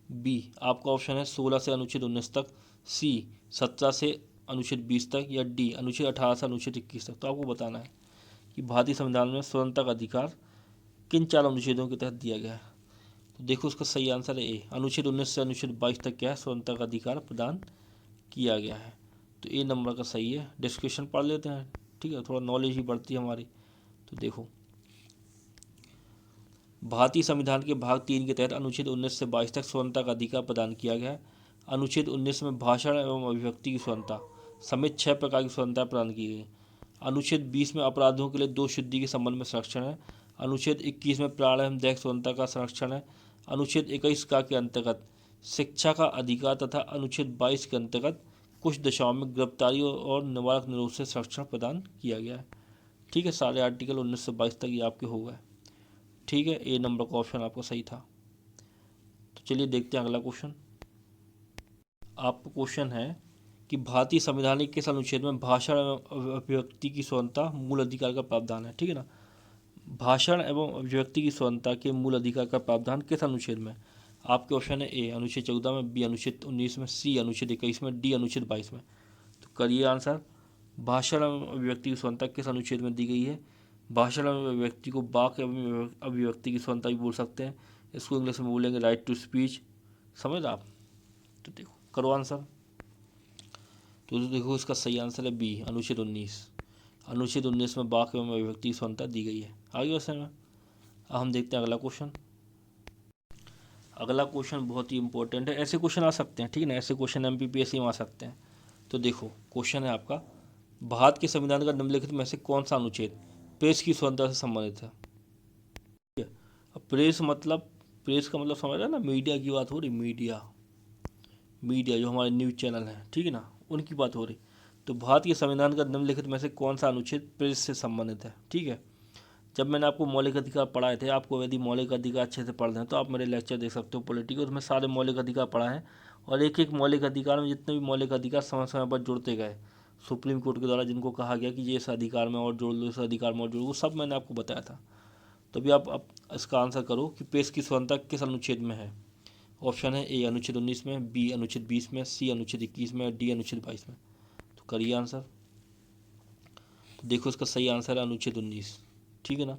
बी आपका ऑप्शन है 16 से अनुच्छेद 19 तक, सी 17 से अनुच्छेद 20 तक, या डी अनुच्छेद 18 से अनुच्छेद 21 तक। तो आपको बताना है कि भारतीय संविधान में स्वतंत्रता का अधिकार किन 4 अनुच्छेदों के तहत दिया गया है। तो देखो, उसका सही आंसर है ए अनुच्छेद 19 से अनुच्छेद 22 तक क्या है, स्वतंत्रता का अधिकार प्रदान किया गया है। तो ए नंबर का सही है। डिस्कशन पढ़ लेते हैं। ठीक है, थोड़ा नॉलेज ही बढ़ती है हमारी। तो देखो, भारतीय संविधान के भाग 3 के तहत अनुच्छेद 19 से 22 तक स्वतंत्रता का अधिकार प्रदान किया गया है। अनुच्छेद 19 में भाषण एवं अभिव्यक्ति की स्वतंत्रता समेत 6 प्रकार की स्वतंत्रता प्रदान की गई। अनुच्छेद 20 में अपराधों के लिए 2 शुद्धि के संबंध में संरक्षण है। अनुच्छेद 21 में प्राण एवं दैहिक स्वतंत्रता का संरक्षण है। अनुच्छेद 21 का के अंतर्गत शिक्षा का अधिकार तथा अनुच्छेद 22 के अंतर्गत कुछ दशाओं में गिरफ्तारी और निवारक निरोध से संरक्षण प्रदान किया गया है। ठीक है, सारे आर्टिकल 19 से 22 तक ये आपके हो गए। ठीक है, ए नंबर का ऑप्शन आपका सही था। तो चलिए देखते हैं अगला क्वेश्चन। आपका क्वेश्चन है कि भारतीय संविधान के किस अनुच्छेद में भाषण एवं अभिव्यक्ति की स्वतंत्रता मूल अधिकार का प्रावधान है। ठीक है ना। भाषण एवं अभिव्यक्ति की स्वतंत्रता के मूल अधिकार का प्रावधान किस अनुच्छेद में। आपके ऑप्शन है ए अनुच्छेद 14 में, बी अनुच्छेद 19 में, सी अनुच्छेद 21 में, डी अनुच्छेद 22 में। तो करिए आंसर। भाषण एवं अभिव्यक्ति की स्वतंत्रता किस अनुच्छेद में दी गई है। भाषण एवं अभिव्यक्ति को वाक एवं अभिव्यक्ति की स्वतंत्रता भी बोल सकते हैं। इसको इंग्लिश में बोलेंगे राइट टू स्पीच। समझ आप। तो देखो, करो आंसर। तो देखो, इसका सही आंसर है बी अनुच्छेद 19। अनुच्छेद 19 में वाक एवं अभिव्यक्ति की स्वतंत्रता दी गई है। आगे वैसे में अब हम देखते हैं अगला क्वेश्चन। अगला क्वेश्चन बहुत ही इंपॉर्टेंट है। ऐसे क्वेश्चन आ सकते हैं, ठीक है ना, ऐसे क्वेश्चन एमपीपीएससी में आ सकते हैं। तो देखो, क्वेश्चन है आपका, भारत के संविधान का निम्नलिखित में से कौन सा अनुच्छेद प्रेस की स्वतंत्रता से संबंधित है। ठीक है। अब प्रेस का मतलब समझ रहे हैं ना, मीडिया की बात हो रही। मीडिया जो हमारे न्यूज़ चैनल हैं, ठीक है ना, उनकी बात हो रही। तो भारत के संविधान का निम्नलिखित में से कौन सा अनुच्छेद प्रेस से संबंधित है। ठीक है। जब मैंने आपको मौलिक अधिकार पढ़ाए थे, आपको यदि मौलिक अधिकार अच्छे से पढ़ दें तो आप मेरे लेक्चर देख सकते हो पॉलिटिकल, उसमें सारे मौलिक अधिकार पढ़ा है। और एक एक मौलिक अधिकार में जितने भी मौलिक अधिकार समय समय पर जुड़ते गए, सुप्रीम कोर्ट के द्वारा जिनको कहा गया कि ये इस अधिकार में और जोड़ लो, इस अधिकार में और जोड़ लो, वो सब मैंने आपको बताया था। तो अभी आप इसका आंसर करो कि प्रेस की स्वतंत्रता किस अनुच्छेद में है। ऑप्शन है ए अनुच्छेद 19 में, बी अनुच्छेद 20 में, सी अनुच्छेद 21 में, डी अनुच्छेद 22 में। तो करिए आंसर। तो देखो इसका सही आंसर है अनुच्छेद 19। ठीक है ना,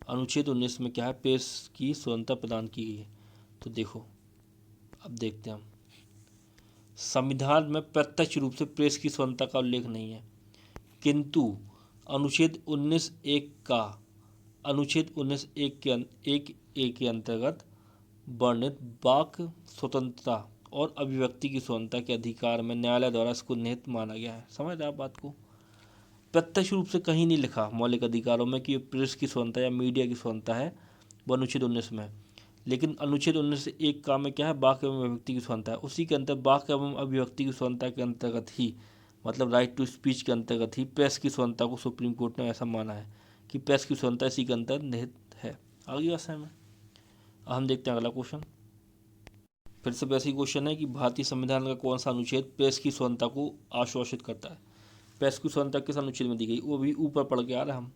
अनुच्छेद 19 में क्या है, प्रेस की स्वतंत्रता प्रदान की गई है। तो देखो अब देखते हैं हम, संविधान में प्रत्यक्ष रूप से प्रेस की स्वतंत्रता का उल्लेख नहीं है, किंतु अनुच्छेद 19(1) का अनुच्छेद 19(1) के अंतर्गत वर्णित वाक स्वतंत्रता और अभिव्यक्ति की स्वतंत्रता के अधिकार में न्यायालय द्वारा इसको निहित माना गया है। समझ रहे आप बात को। प्रत्यक्ष रूप से कहीं नहीं लिखा मौलिक अधिकारों में कि प्रेस की स्वतंत्रता या मीडिया की स्वतंत्रता है, वो अनुच्छेद 19 में। लेकिन अनुच्छेद 19(1) का में क्या है, वाक एवं अभिव्यक्ति की स्वतंत्रता है। उसी के अंतर वाक एवं अभिव्यक्ति की स्वतंत्रता के अंतर्गत ही, मतलब राइट टू स्पीच के अंतर्गत ही प्रेस की स्वतंत्रता को सुप्रीम कोर्ट ने ऐसा माना है कि प्रेस की स्वतंत्रता इसी के अंतर निहित है। आगे बात है में हम देखते हैं अगला क्वेश्चन। फिर से वैसे ही क्वेश्चन है कि भारतीय संविधान का कौन सा अनुच्छेद प्रेस की स्वतंत्रता को आश्वासित करता है। प्रेस की स्वतंत्रता किस अनुच्छेद में दी गई, वो भी ऊपर पढ़ के आ रहा है हम।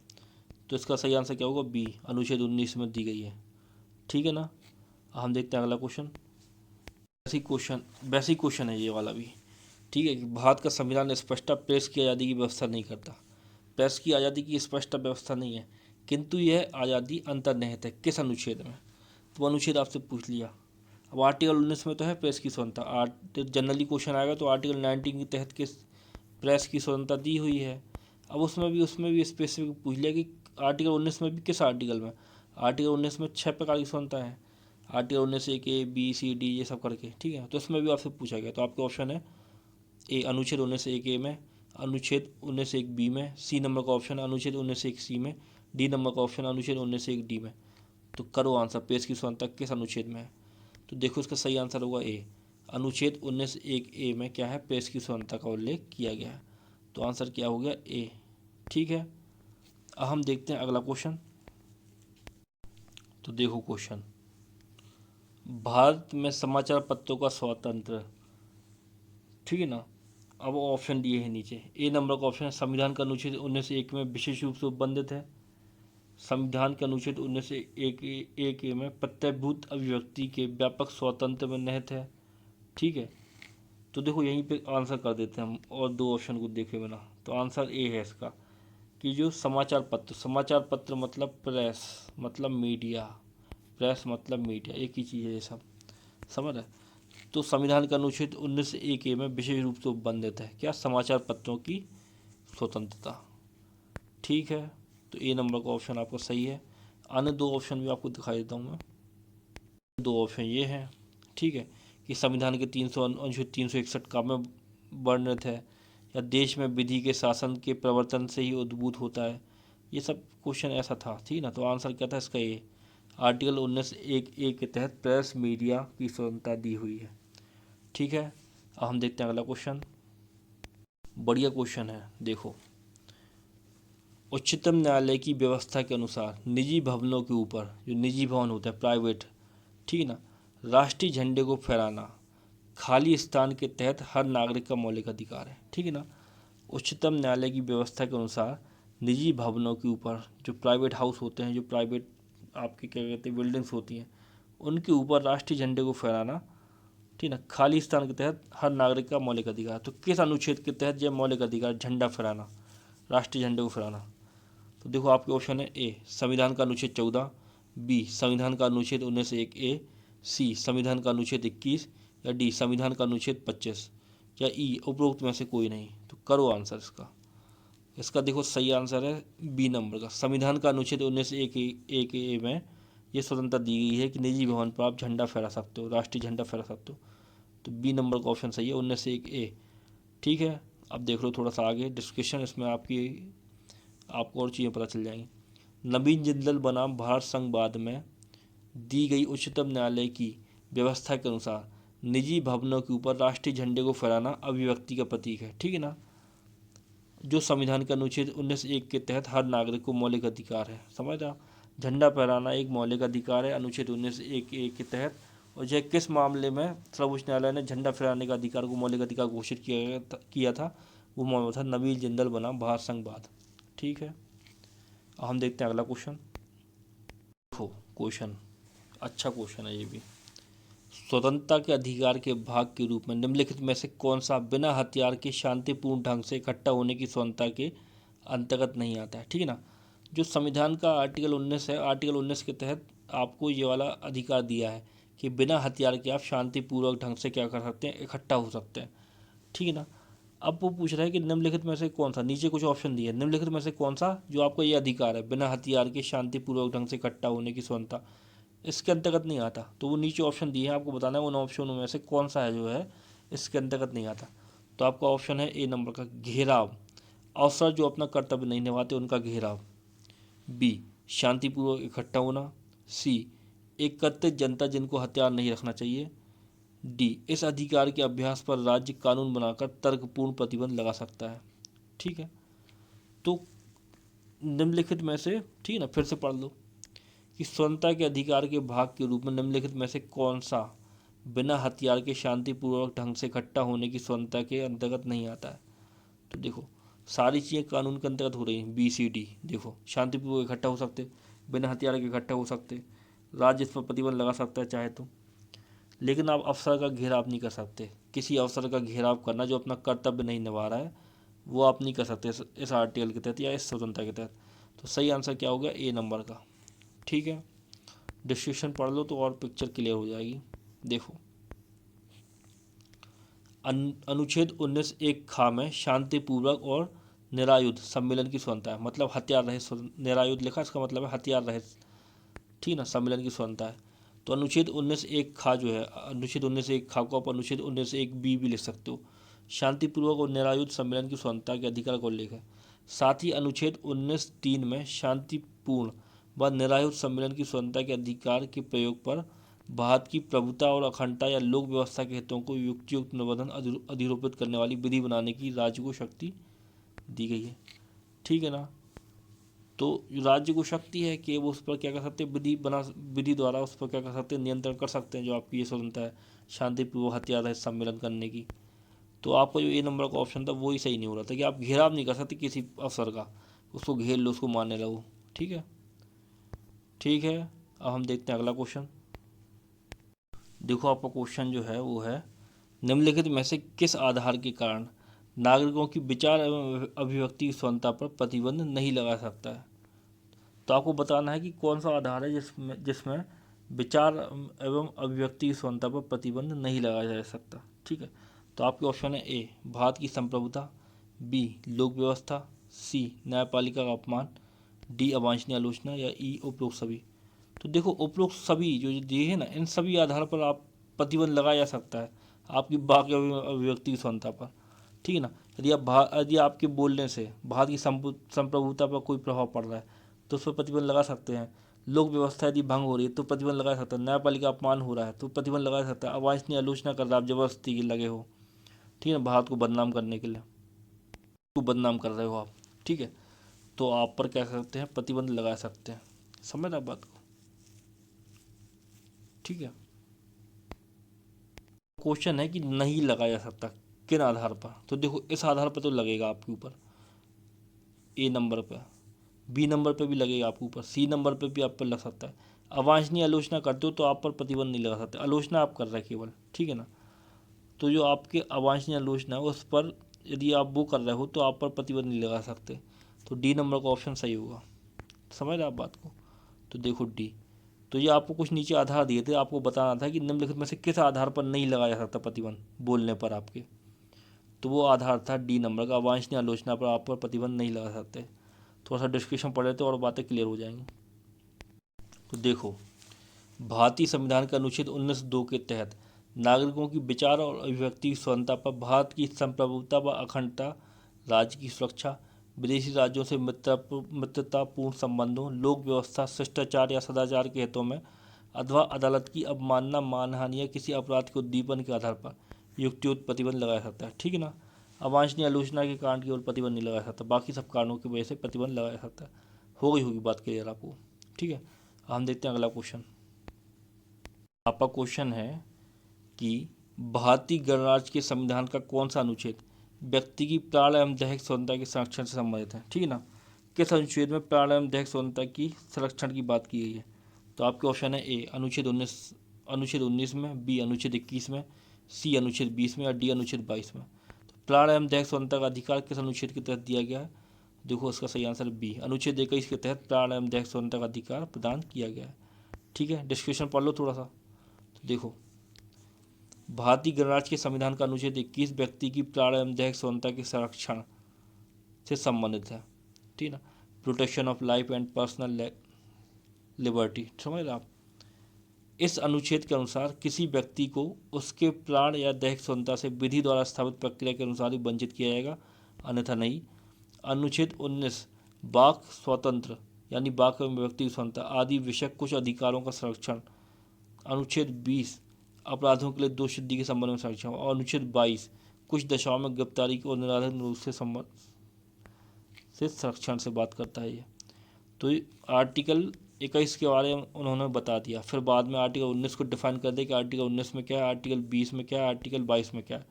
तो इसका सही आंसर क्या होगा, बी अनुच्छेद 19 में दी गई है। ठीक है ना, हम देखते हैं अगला क्वेश्चन। वैसे ही क्वेश्चन है ये वाला भी। ठीक है कि भारत का संविधान स्पष्ट प्रेस की आज़ादी की व्यवस्था नहीं करता। प्रेस की आज़ादी की स्पष्ट व्यवस्था नहीं है, किंतु यह आज़ादी अंतर्निहित है किस अनुच्छेद में। तो अनुच्छेद आपसे पूछ लिया। अब आर्टिकल 19 में तो है प्रेस की स्वतंत्रता, जनरली क्वेश्चन आएगा तो आर्टिकल 19 के तहत किस प्रेस की स्वतंत्रता दी हुई है। अब उसमें भी स्पेसिफिक पूछ लिया कि आर्टिकल 19 में भी किस आर्टिकल में। आर्टिकल 19 में 6 प्रकार की स्वतंत्रता है, article 19(1) A B C D ये सब करके। ठीक है, तो इसमें भी आपसे पूछा गया। तो आपका ऑप्शन है ए अनुच्छेद 19(1) A में, अनुच्छेद 19(1) B में, सी नंबर का ऑप्शन अनुच्छेद 19(1) C में, डी नंबर का ऑप्शन अनुच्छेद 19(1) D में। तो करो आंसर, प्रेस की स्वतंत्रता किस अनुच्छेद में है। तो देखो इसका सही आंसर होगा ए अनुच्छेद 19(1) A में क्या है, प्रेस की स्वतंत्रता का उल्लेख किया गया है। तो आंसर क्या हो गया, ए। ठीक है, अब हम देखते हैं अगला क्वेश्चन। तो देखो क्वेश्चन, भारत में समाचार पत्रों का स्वातंत्र्य। ठीक है ना, अब ऑप्शन दिए हैं नीचे। ए नंबर का ऑप्शन है संविधान का अनुच्छेद 19(1) में विशेष रूप से उपबंधित है। संविधान के अनुच्छेद 19(1) में प्रत्ययभूत अभिव्यक्ति के व्यापक स्वातंत्र्य में निहित है। ठीक है, तो देखो यहीं पे आंसर कर देते हैं हम और दो ऑप्शन को देखे बिना। तो आंसर ए है इसका कि जो समाचार पत्र मतलब प्रेस मतलब मीडिया, प्रेस मतलब मीडिया एक ही चीज़ है ये सब। समझ रहे। तो संविधान का अनुच्छेद 19(1) में विशेष रूप से उपबंधित है क्या, समाचार पत्रों की स्वतंत्रता। ठीक है, तो ए नंबर का ऑप्शन आपका सही है। अन्य दो ऑप्शन भी आपको दिखाई देता हूँ मैं। दो ऑप्शन ये हैं, ठीक है, कि संविधान के 361 का में वर्णित है, या देश में विधि के शासन के प्रवर्तन से ही उद्भूत होता है। ये सब क्वेश्चन ऐसा था। ठीक ना, तो आंसर क्या था इसका, ये आर्टिकल 19(1) के तहत प्रेस मीडिया की स्वतंत्रता दी हुई है। ठीक है, अब हम देखते हैं अगला क्वेश्चन। बढ़िया क्वेश्चन है, देखो। उच्चतम न्यायालय की व्यवस्था के अनुसार निजी भवनों के ऊपर, जो निजी भवन होते हैं प्राइवेट, ठीक है ना, राष्ट्रीय झंडे को फहराना खाली स्थान के तहत हर नागरिक का मौलिक अधिकार है। ठीक है ना, उच्चतम न्यायालय की व्यवस्था के अनुसार निजी भवनों के ऊपर, जो प्राइवेट हाउस होते हैं, जो प्राइवेट आपके क्या कहते हैं बिल्डिंग्स होती हैं, उनके ऊपर राष्ट्रीय झंडे को फहराना, ठीक है ना, खाली स्थान के तहत हर नागरिक का मौलिक अधिकार। तो किस अनुच्छेद के तहत यह मौलिक अधिकार, झंडा फहराना, राष्ट्रीय झंडे को फहराना। तो देखो आपके ऑप्शन है ए संविधान का अनुच्छेद 14, बी संविधान का अनुच्छेद 19(1) A, सी संविधान का अनुच्छेद 21, या डी संविधान का अनुच्छेद 25, या ई उपरोक्त में से कोई नहीं। तो करो आंसर इसका देखो सही आंसर है बी नंबर का, संविधान का अनुच्छेद 19(1) A में ये स्वतंत्रता दी गई है कि निजी भवन पर आप झंडा फहरा सकते हो, राष्ट्रीय झंडा फहरा सकते हो। तो बी नंबर का ऑप्शन सही है 19(1) A। ठीक है, अब देख लो थोड़ा सा आगे डिस्कशन, इसमें आपको और चीज़ें पता चल जाएंगी। नवीन जिंदल बनाम भारत संघ बाद में दी गई उच्चतम न्यायालय की व्यवस्था के अनुसार निजी भवनों के ऊपर राष्ट्रीय झंडे को फहराना अभिव्यक्ति का प्रतीक है। ठीक है ना, जो संविधान के अनुच्छेद 19(1) के तहत हर नागरिक को मौलिक अधिकार है। समझ रहे, झंडा फहराना एक मौलिक अधिकार है अनुच्छेद 19(1) के तहत। और यह किस मामले में सर्वोच्च न्यायालय ने झंडा फहराने का अधिकार को मौलिक अधिकार घोषित किया था, वो मामला था नवीन जिंदल बना भारत संघ बाद। ठीक है, अब हम देखते हैं अगला क्वेश्चन। देखो क्वेश्चन अच्छा क्वेश्चन है ये भी। स्वतंत्रता के अधिकार के भाग के रूप में निम्नलिखित में से कौन सा बिना हथियार के शांतिपूर्ण ढंग से इकट्ठा होने की स्वतंत्रता के अंतर्गत नहीं आता है। ठीक है ना, जो संविधान का आर्टिकल 19 है, आर्टिकल 19 के तहत आपको ये वाला अधिकार दिया है कि बिना हथियार के आप शांतिपूर्वक ढंग से क्या कर सकते हैं, इकट्ठा हो सकते हैं। ठीक है ना, अब वो पूछ रहा है कि निम्नलिखित में से कौन सा, नीचे कुछ ऑप्शन दिए, निम्नलिखित में से कौन सा जो आपको ये अधिकार है बिना हथियार के शांतिपूर्वक ढंग से इकट्ठा होने की स्वतंत्रता, इसके अंतर्गत नहीं आता। तो वो नीचे ऑप्शन दिए हैं, आपको बताना है उन ऑप्शनों में से कौन सा है जो है इसके अंतर्गत नहीं आता। तो आपका ऑप्शन है ए नंबर का घेराव, अवसर जो अपना कर्तव्य नहीं निभाते उनका घेराव। बी शांतिपूर्वक इकट्ठा होना। सी एकत्रित जनता जिनको हथियार नहीं रखना चाहिए। डी इस अधिकार के अभ्यास पर राज्य कानून बनाकर तर्कपूर्ण प्रतिबंध लगा सकता है। ठीक है, तो निम्नलिखित में से, ठीक है ना, फिर से पढ़ लो कि स्वतंत्रता के अधिकार के भाग के रूप में निम्नलिखित में से कौन सा बिना हथियार के शांतिपूर्वक ढंग से इकट्ठा होने की स्वतंत्रता के अंतर्गत नहीं आता है। तो देखो सारी चीज़ें कानून के अंतर्गत हो रही हैं, बी सी डी। देखो शांतिपूर्वक इकट्ठा हो सकते, बिना हथियार के इकट्ठा हो सकते, राज्य इस पर प्रतिबंध लगा सकता है चाहे तो, लेकिन आप अफसर का घेराव नहीं कर सकते। किसी अफसर का घेराव करना जो अपना कर्तव्य नहीं निभा रहा है वो आप नहीं कर सकते इस आर्टिकल के तहत या इस स्वतंत्रता के तहत। तो सही आंसर क्या हो गया, ए नंबर का। ठीक है, डिस्क्रिप्शन पढ़ लो तो और पिक्चर क्लियर हो जाएगी। देखो अनुच्छेद 19 एक खा में शांतिपूर्वक और निरायुध सम्मेलन की स्वतंत्रता है, मतलब हथियार रहित, निरायुध लिखा इसका मतलब है हथियार रहित, ठीक ना, सम्मेलन की स्वतंत्रता है। तो अनुच्छेद 19 एक खा जो है, अनुच्छेद 19 एक खा को आप अनुच्छेद 19 एक बी भी लिख सकते हो, शांतिपूर्वक और निरायुध सम्मेलन की स्वतंत्रता के अधिकार को उल्लेख है। साथ ही अनुच्छेद 19 3 में शांतिपूर्ण व निरायुध सम्मेलन की स्वतंत्रता के अधिकार के प्रयोग पर भारत की प्रभुता और अखंडता या लोक व्यवस्था के हितों को युक्तियुक्त निबंधन अधिरोपित करने वाली विधि बनाने की राज्य को शक्ति दी गई है। ठीक है ना, तो राज्य को शक्ति है कि वो उस पर क्या कर सकते हैं, विधि द्वारा उस पर क्या कर सकते हैं, नियंत्रण कर सकते हैं जो आपकी ये स्वतंत्रता है शांतिपूर्वक हथियार रहित सम्मेलन करने की। तो आपका जो ए नंबर का ऑप्शन था वो ही सही नहीं हो रहा था कि आप घेराव नहीं कर सकते किसी अफसर का, उसको घेर लो, उसको मारने लगो। ठीक है, ठीक है, अब हम देखते हैं अगला क्वेश्चन। देखो आपका क्वेश्चन जो है वो है निम्नलिखित में से किस आधार के कारण नागरिकों की विचार एवं अभिव्यक्ति की स्वतंत्रता पर प्रतिबंध नहीं लगा सकता है। तो आपको बताना है कि कौन सा आधार है जिसमें जिसमें विचार एवं अभिव्यक्ति की स्वतंत्रता पर प्रतिबंध नहीं लगाया जा सकता। ठीक है, तो आपके ऑप्शन है ए भारत की संप्रभुता, बी लोक व्यवस्था, सी न्यायपालिका का अपमान, डी अवांछनीय आलोचना, या ई उपरोक्त सभी। तो देखो उपरोक्त सभी जो दिए है ना, इन सभी आधार पर आप प्रतिबंध लगाया जा सकता है आपकी वाक्य अभिव्यक्ति की स्वतंत्रता पर। ठीक है ना, यदि आपके बोलने से भारत की संप्रभुता पर कोई प्रभाव पड़ रहा है तो उस पर प्रतिबंध लगा सकते हैं। लोक व्यवस्था यदि भंग हो रही है तो प्रतिबंध लगा सकता है। न्यायपालिका अपमान हो रहा है तो प्रतिबंध लगा सकता है। अवांछनीय आलोचना कर रहा है, आप जबरदस्ती के लगे हो, ठीक है ना, भारत को बदनाम करने के लिए, को बदनाम कर रहे हो आप, ठीक है, तो आप पर क्या कर सकते हैं, प्रतिबंध लगा सकते हैं। समझ आप बात को। ठीक है, क्वेश्चन है कि नहीं लगाया जा सकता किन आधार पर। तो देखो इस आधार पर तो लगेगा आपके ऊपर ए नंबर पर, बी नंबर पे भी लगेगा आपके ऊपर, सी नंबर पे भी आप पर लग सकता है। अवांछनीय आलोचना करते हो तो आप पर प्रतिबंध नहीं लगा सकते, आलोचना आप कर रहे हैं केवल, ठीक है ना। तो जो आपके अवांछनीय आलोचना है उस पर यदि आप वो कर रहे हो तो आप पर प्रतिबंध नहीं लगा सकते। तो डी नंबर का ऑप्शन सही होगा। समझ रहे आप बात को। तो देखो डी, तो ये आपको कुछ नीचे आधार दिए थे, आपको बताना था कि निम्नलिखित में से किस आधार पर नहीं लगाया जा सकता प्रतिबंध बोलने पर आपके। तो वो आधार था डी नंबर का, अवांछनीय आलोचना पर आप पर प्रतिबंध नहीं लगा सकते। थोड़ा सा डिस्क्रिप्शन पढ़ लेते और बातें क्लियर हो जाएंगी। तो देखो भारतीय संविधान के अनुच्छेद 19(2) के तहत नागरिकों की विचार और अभिव्यक्ति की स्वतंत्रता पर भारत की संप्रभुता व अखंडता, राज्य की सुरक्षा, विदेशी राज्यों से मित्रतापूर्ण संबंधों, लोक व्यवस्था, शिष्टाचार या सदाचार के हितों में अथवा अदालत की अवमानना, मानहानि या किसी अपराध के उद्दीपन के आधार पर युक्तियुक्त प्रतिबंध लगाया सकता है। ठीक है ना, अवांछनीय आलोचना के कारण केवल प्रतिबंध नहीं लगाया सकता, बाकी सब कारणों की वजह से प्रतिबंध लगाया सकता है। हो गई होगी बात क्लियर आपको। ठीक है, हम देखते हैं अगला क्वेश्चन। आपका क्वेश्चन है कि भारतीय गणराज्य के संविधान का कौन सा अनुच्छेद व्यक्ति की प्राण एवं दैहिक स्वतंत्रता के संरक्षण से संबंधित है। ठीक है ना। किस अनुच्छेद में प्राण एवं दैहिक स्वतंत्रता की संरक्षण की बात की गई है? तो आपके ऑप्शन है ए अनुच्छेद 19 में, बी अनुच्छेद 21 में, सी अनुच्छेद 20 में, या डी अनुच्छेद 22 में। तो प्राण एवं दैहिक स्वतंत्रता का अधिकार किस अनुच्छेद के तहत दिया गया है? देखो इसका सही आंसर बी अनुच्छेद 21 के तहत प्राण एवं दैहिक स्वतंत्रता का अधिकार प्रदान किया गया है। ठीक है, डिस्क्रिप्शन पढ़ लो थोड़ा सा। तो देखो, भारतीय गणराज्य के संविधान का अनुच्छेद 21 व्यक्ति की प्राण एवं दैहिक स्वतंत्रता के संरक्षण से संबंधित है। ठीक है ना। Protection of life and personal liberty, समझ रहे आप। इस अनुच्छेद के अनुसार किसी व्यक्ति को उसके प्राण या दैहिक स्वतंत्रता से विधि द्वारा स्थापित प्रक्रिया के अनुसार ही वंचित किया जाएगा, अन्यथा नहीं। अनुच्छेद 19 वाक स्वतंत्र यानी वाक एवं व्यक्ति की स्वतंत्रता आदि विषयक कुछ अधिकारों का संरक्षण। अनुच्छेद 20 अपराधों के लिए दोषसिद्धि के संबंध में संरक्षण। और अनुच्छेद 22 कुछ दशाओं में गिरफ्तारी और निराधार रूप से संरक्षण से बात करता है ये। तो आर्टिकल 21 के बारे में उन्होंने बता दिया, फिर बाद में आर्टिकल 19 को डिफाइन कर दिया कि आर्टिकल 19 में क्या है, आर्टिकल 20 में क्या है, आर्टिकल 22 में क्या है।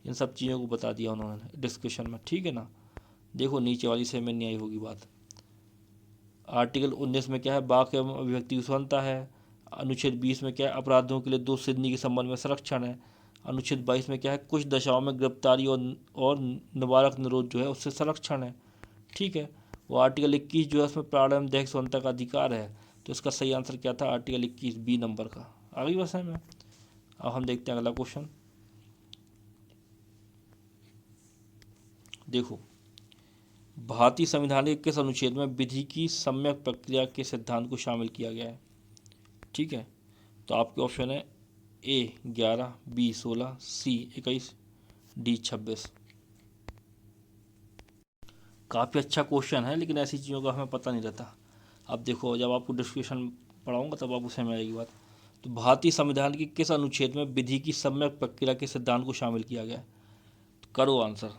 इन सब चीज़ों को बता दिया उन्होंने डिस्कशन में। ठीक है ना। देखो नीचे वाली से में नहीं आई होगी बात। आर्टिकल 19 में क्या है, वाक एवं अभिव्यक्ति की स्वतंत्रता है। अनुच्छेद 20 में क्या है, अपराधों के लिए दोषसिद्धि के संबंध में संरक्षण है। अनुच्छेद 22 में क्या है, कुछ दशाओं में गिरफ्तारी और निवारक निरोध जो है उससे संरक्षण है। ठीक है। वो आर्टिकल 21 जो है उसमें प्राण एवं दैहिक स्वतंत्रता का अधिकार है। तो इसका सही आंसर क्या था? आर्टिकल 21 बी नंबर का। आगे बस है में। अब हम देखते हैं अगला क्वेश्चन। देखो, भारतीय संविधान के किस अनुच्छेद में विधि की सम्यक प्रक्रिया के सिद्धांत को शामिल किया गया है? ठीक है। तो आपके ऑप्शन है ए 11, बी 16, सी 21, डी 26। काफ़ी अच्छा क्वेश्चन है, लेकिन ऐसी चीज़ों का हमें पता नहीं रहता। अब देखो, जब आपको डिस्क्रिप्शन पढ़ाऊंगा तब आपको समझ में आएगी बात। तो भारतीय संविधान के किस अनुच्छेद में विधि की सम्यक प्रक्रिया के सिद्धांत को शामिल किया गया है? तो करो आंसर।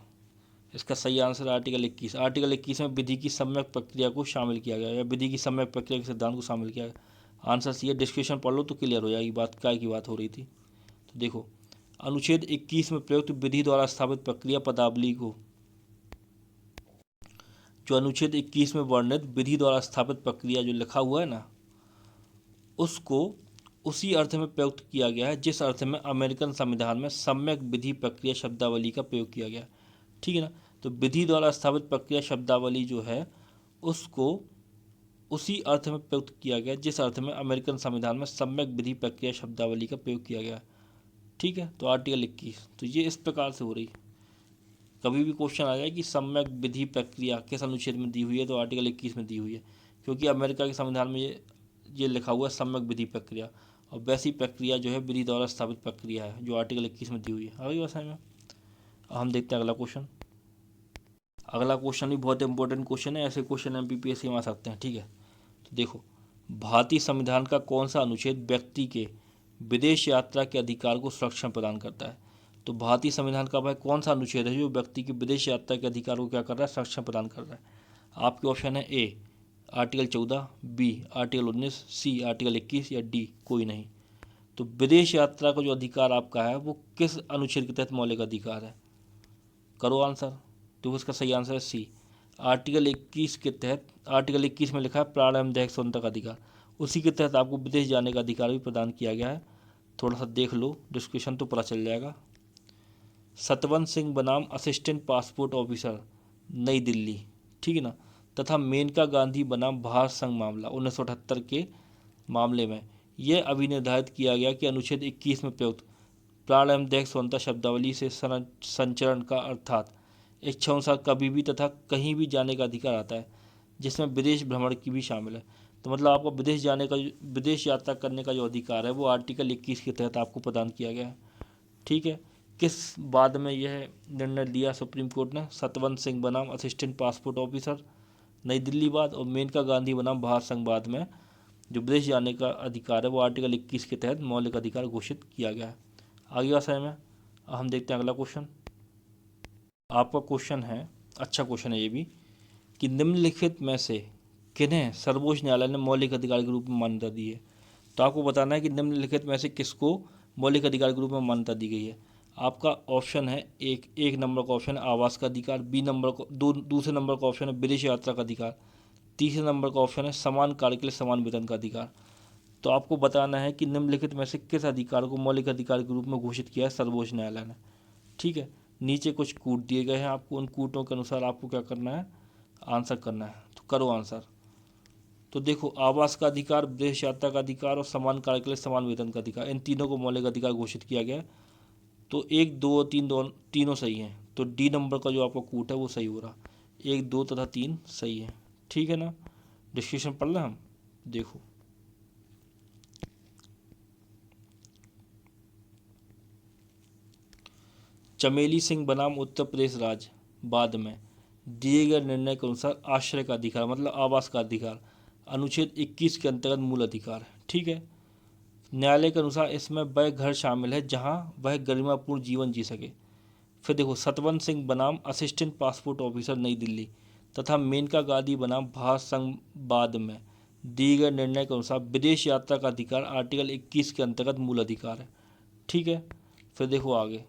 इसका सही आंसर आर्टिकल 21। आर्टिकल 21 में विधि की सम्यक प्रक्रिया को शामिल किया गया या विधि की सम्यक प्रक्रिया के सिद्धांत को शामिल किया गया। आंसर सी है। डिस्क्रिप्शन पढ़ लो तो क्लियर हो जाएगी बात, क्या की बात हो रही थी। तो देखो, अनुच्छेद 21 में प्रयुक्त विधि द्वारा स्थापित प्रक्रिया पदावली को, जो अनुच्छेद 21 में वर्णित विधि द्वारा स्थापित प्रक्रिया जो लिखा हुआ है ना, उसको उसी अर्थ में प्रयुक्त किया गया है जिस अर्थ में अमेरिकन संविधान में सम्यक विधि प्रक्रिया शब्दावली का प्रयोग किया गया है। ठीक है ना। तो विधि द्वारा स्थापित प्रक्रिया शब्दावली जो है उसको उसी अर्थ में प्रयुक्त किया गया जिस अर्थ में अमेरिकन संविधान में सम्यक विधि प्रक्रिया शब्दावली का प्रयोग किया गया। ठीक है। तो आर्टिकल 21 तो ये इस प्रकार से हो रही। कभी भी क्वेश्चन आ जाए कि सम्यक विधि प्रक्रिया किस अनुच्छेद में दी हुई है, तो आर्टिकल 21 में दी हुई है, क्योंकि अमेरिका के संविधान में ये लिखा हुआ है सम्यक विधि प्रक्रिया, और वैसी प्रक्रिया जो है विधि द्वारा स्थापित प्रक्रिया है जो आर्टिकल 21 में दी हुई है। आगे व्यवसाय में हम देखते हैं अगला क्वेश्चन। अगला क्वेश्चन भी बहुत इंपॉर्टेंट क्वेश्चन है, ऐसे क्वेश्चन MPPSC में आ सकते हैं। ठीक है। तो देखो, भारतीय संविधान का कौन सा अनुच्छेद व्यक्ति के विदेश यात्रा के अधिकार को संरक्षण प्रदान करता है? तो भारतीय संविधान का भाई कौन सा अनुच्छेद है जो व्यक्ति की विदेश यात्रा के अधिकार को क्या कर रहा है? संरक्षण प्रदान कर रहा है। आपके ऑप्शन है A article 14, B article 19, C article 21, या डी कोई नहीं। तो विदेश यात्रा का जो अधिकार आपका है वो किस अनुच्छेद के तहत मौलिक अधिकार है? करो आंसर। तो इसका सही आंसर है सी आर्टिकल 21 के तहत। आर्टिकल 21 में लिखा है प्राण एवं दैहिक स्वतंत्रता का अधिकार, उसी के तहत आपको विदेश जाने का अधिकार भी प्रदान किया गया है। थोड़ा सा देख लो डिस्क्रिप्शन तो पता चल जाएगा। सतवंत सिंह बनाम असिस्टेंट पासपोर्ट ऑफिसर नई दिल्ली, ठीक है ना, तथा मेनका गांधी बनाम भारत संघ मामला 1978 के मामले में यह अभिनिर्धारित किया गया कि अनुच्छेद 21 में प्रयुक्त प्राण एवं दैहिक स्वतंत्रता शब्दावली से संचरण का अर्थात इच्छानुसार कभी भी तथा कहीं भी जाने का अधिकार आता है, जिसमें विदेश भ्रमण की भी शामिल है। तो मतलब आपको विदेश जाने का, विदेश यात्रा करने का जो अधिकार है वो आर्टिकल 21 के तहत आपको प्रदान किया गया है। ठीक है। किस बाद में यह निर्णय लिया सुप्रीम कोर्ट ने? सतवंत सिंह बनाम असिस्टेंट पासपोर्ट ऑफिसर नई दिल्ली बाद और मेनका गांधी बनाम भारत संघ बाद में जो विदेश जाने का अधिकार है वो आर्टिकल 21 के तहत मौलिक अधिकार घोषित किया गया है। आगे का समय में हम देखते हैं अगला क्वेश्चन। आपका क्वेश्चन है, अच्छा क्वेश्चन है ये भी, कि निम्नलिखित में से किन्हें सर्वोच्च न्यायालय ने मौलिक अधिकार के रूप में मान्यता दी है? तो आपको बताना है कि निम्नलिखित में से किसको मौलिक अधिकार के रूप में मान्यता दी गई है। आपका ऑप्शन है एक नंबर का ऑप्शन है आवास का अधिकार, बी नंबर को दूसरे नंबर का ऑप्शन है विदेश यात्रा का अधिकार, तीसरे नंबर का ऑप्शन है समान कार्य के लिए समान वेतन का अधिकार। तो आपको बताना है कि निम्नलिखित में से किस अधिकार को मौलिक अधिकार के रूप में घोषित किया है सर्वोच्च न्यायालय ने। ठीक है, नीचे कुछ कूट दिए गए हैं आपको, उन कूटों के अनुसार आपको क्या करना है, आंसर करना है। तो करो आंसर। तो देखो, आवास का अधिकार, विदेश यात्रा का अधिकार और समान कार्य के लिए समान वेतन का अधिकार, इन तीनों को मौलिक अधिकार घोषित किया गया है। तो एक, दो और तीन, तीनों सही हैं। तो डी नंबर का जो आपका कूट है वो सही हो रहा, एक, दो तथा तीन सही है। ठीक है ना, डिस्कशन पढ़ लें हम। देखो, चमेली सिंह बनाम उत्तर प्रदेश राज्य बाद में दिए गए निर्णय के अनुसार आश्रय का अधिकार मतलब आवास का अधिकार अनुच्छेद 21 के अंतर्गत मूल अधिकार है। ठीक है, न्यायालय के अनुसार इसमें वह घर शामिल है जहां वह गरिमापूर्ण जीवन जी सके। फिर देखो, सतवंत सिंह बनाम असिस्टेंट पासपोर्ट ऑफिसर नई दिल्ली तथा मेनका गांधी बनाम भारत संघ बाद में दिए गए निर्णय के अनुसार विदेश यात्रा का अधिकार आर्टिकल 21 के अंतर्गत मूल अधिकार है। ठीक है, फिर देखो आगे,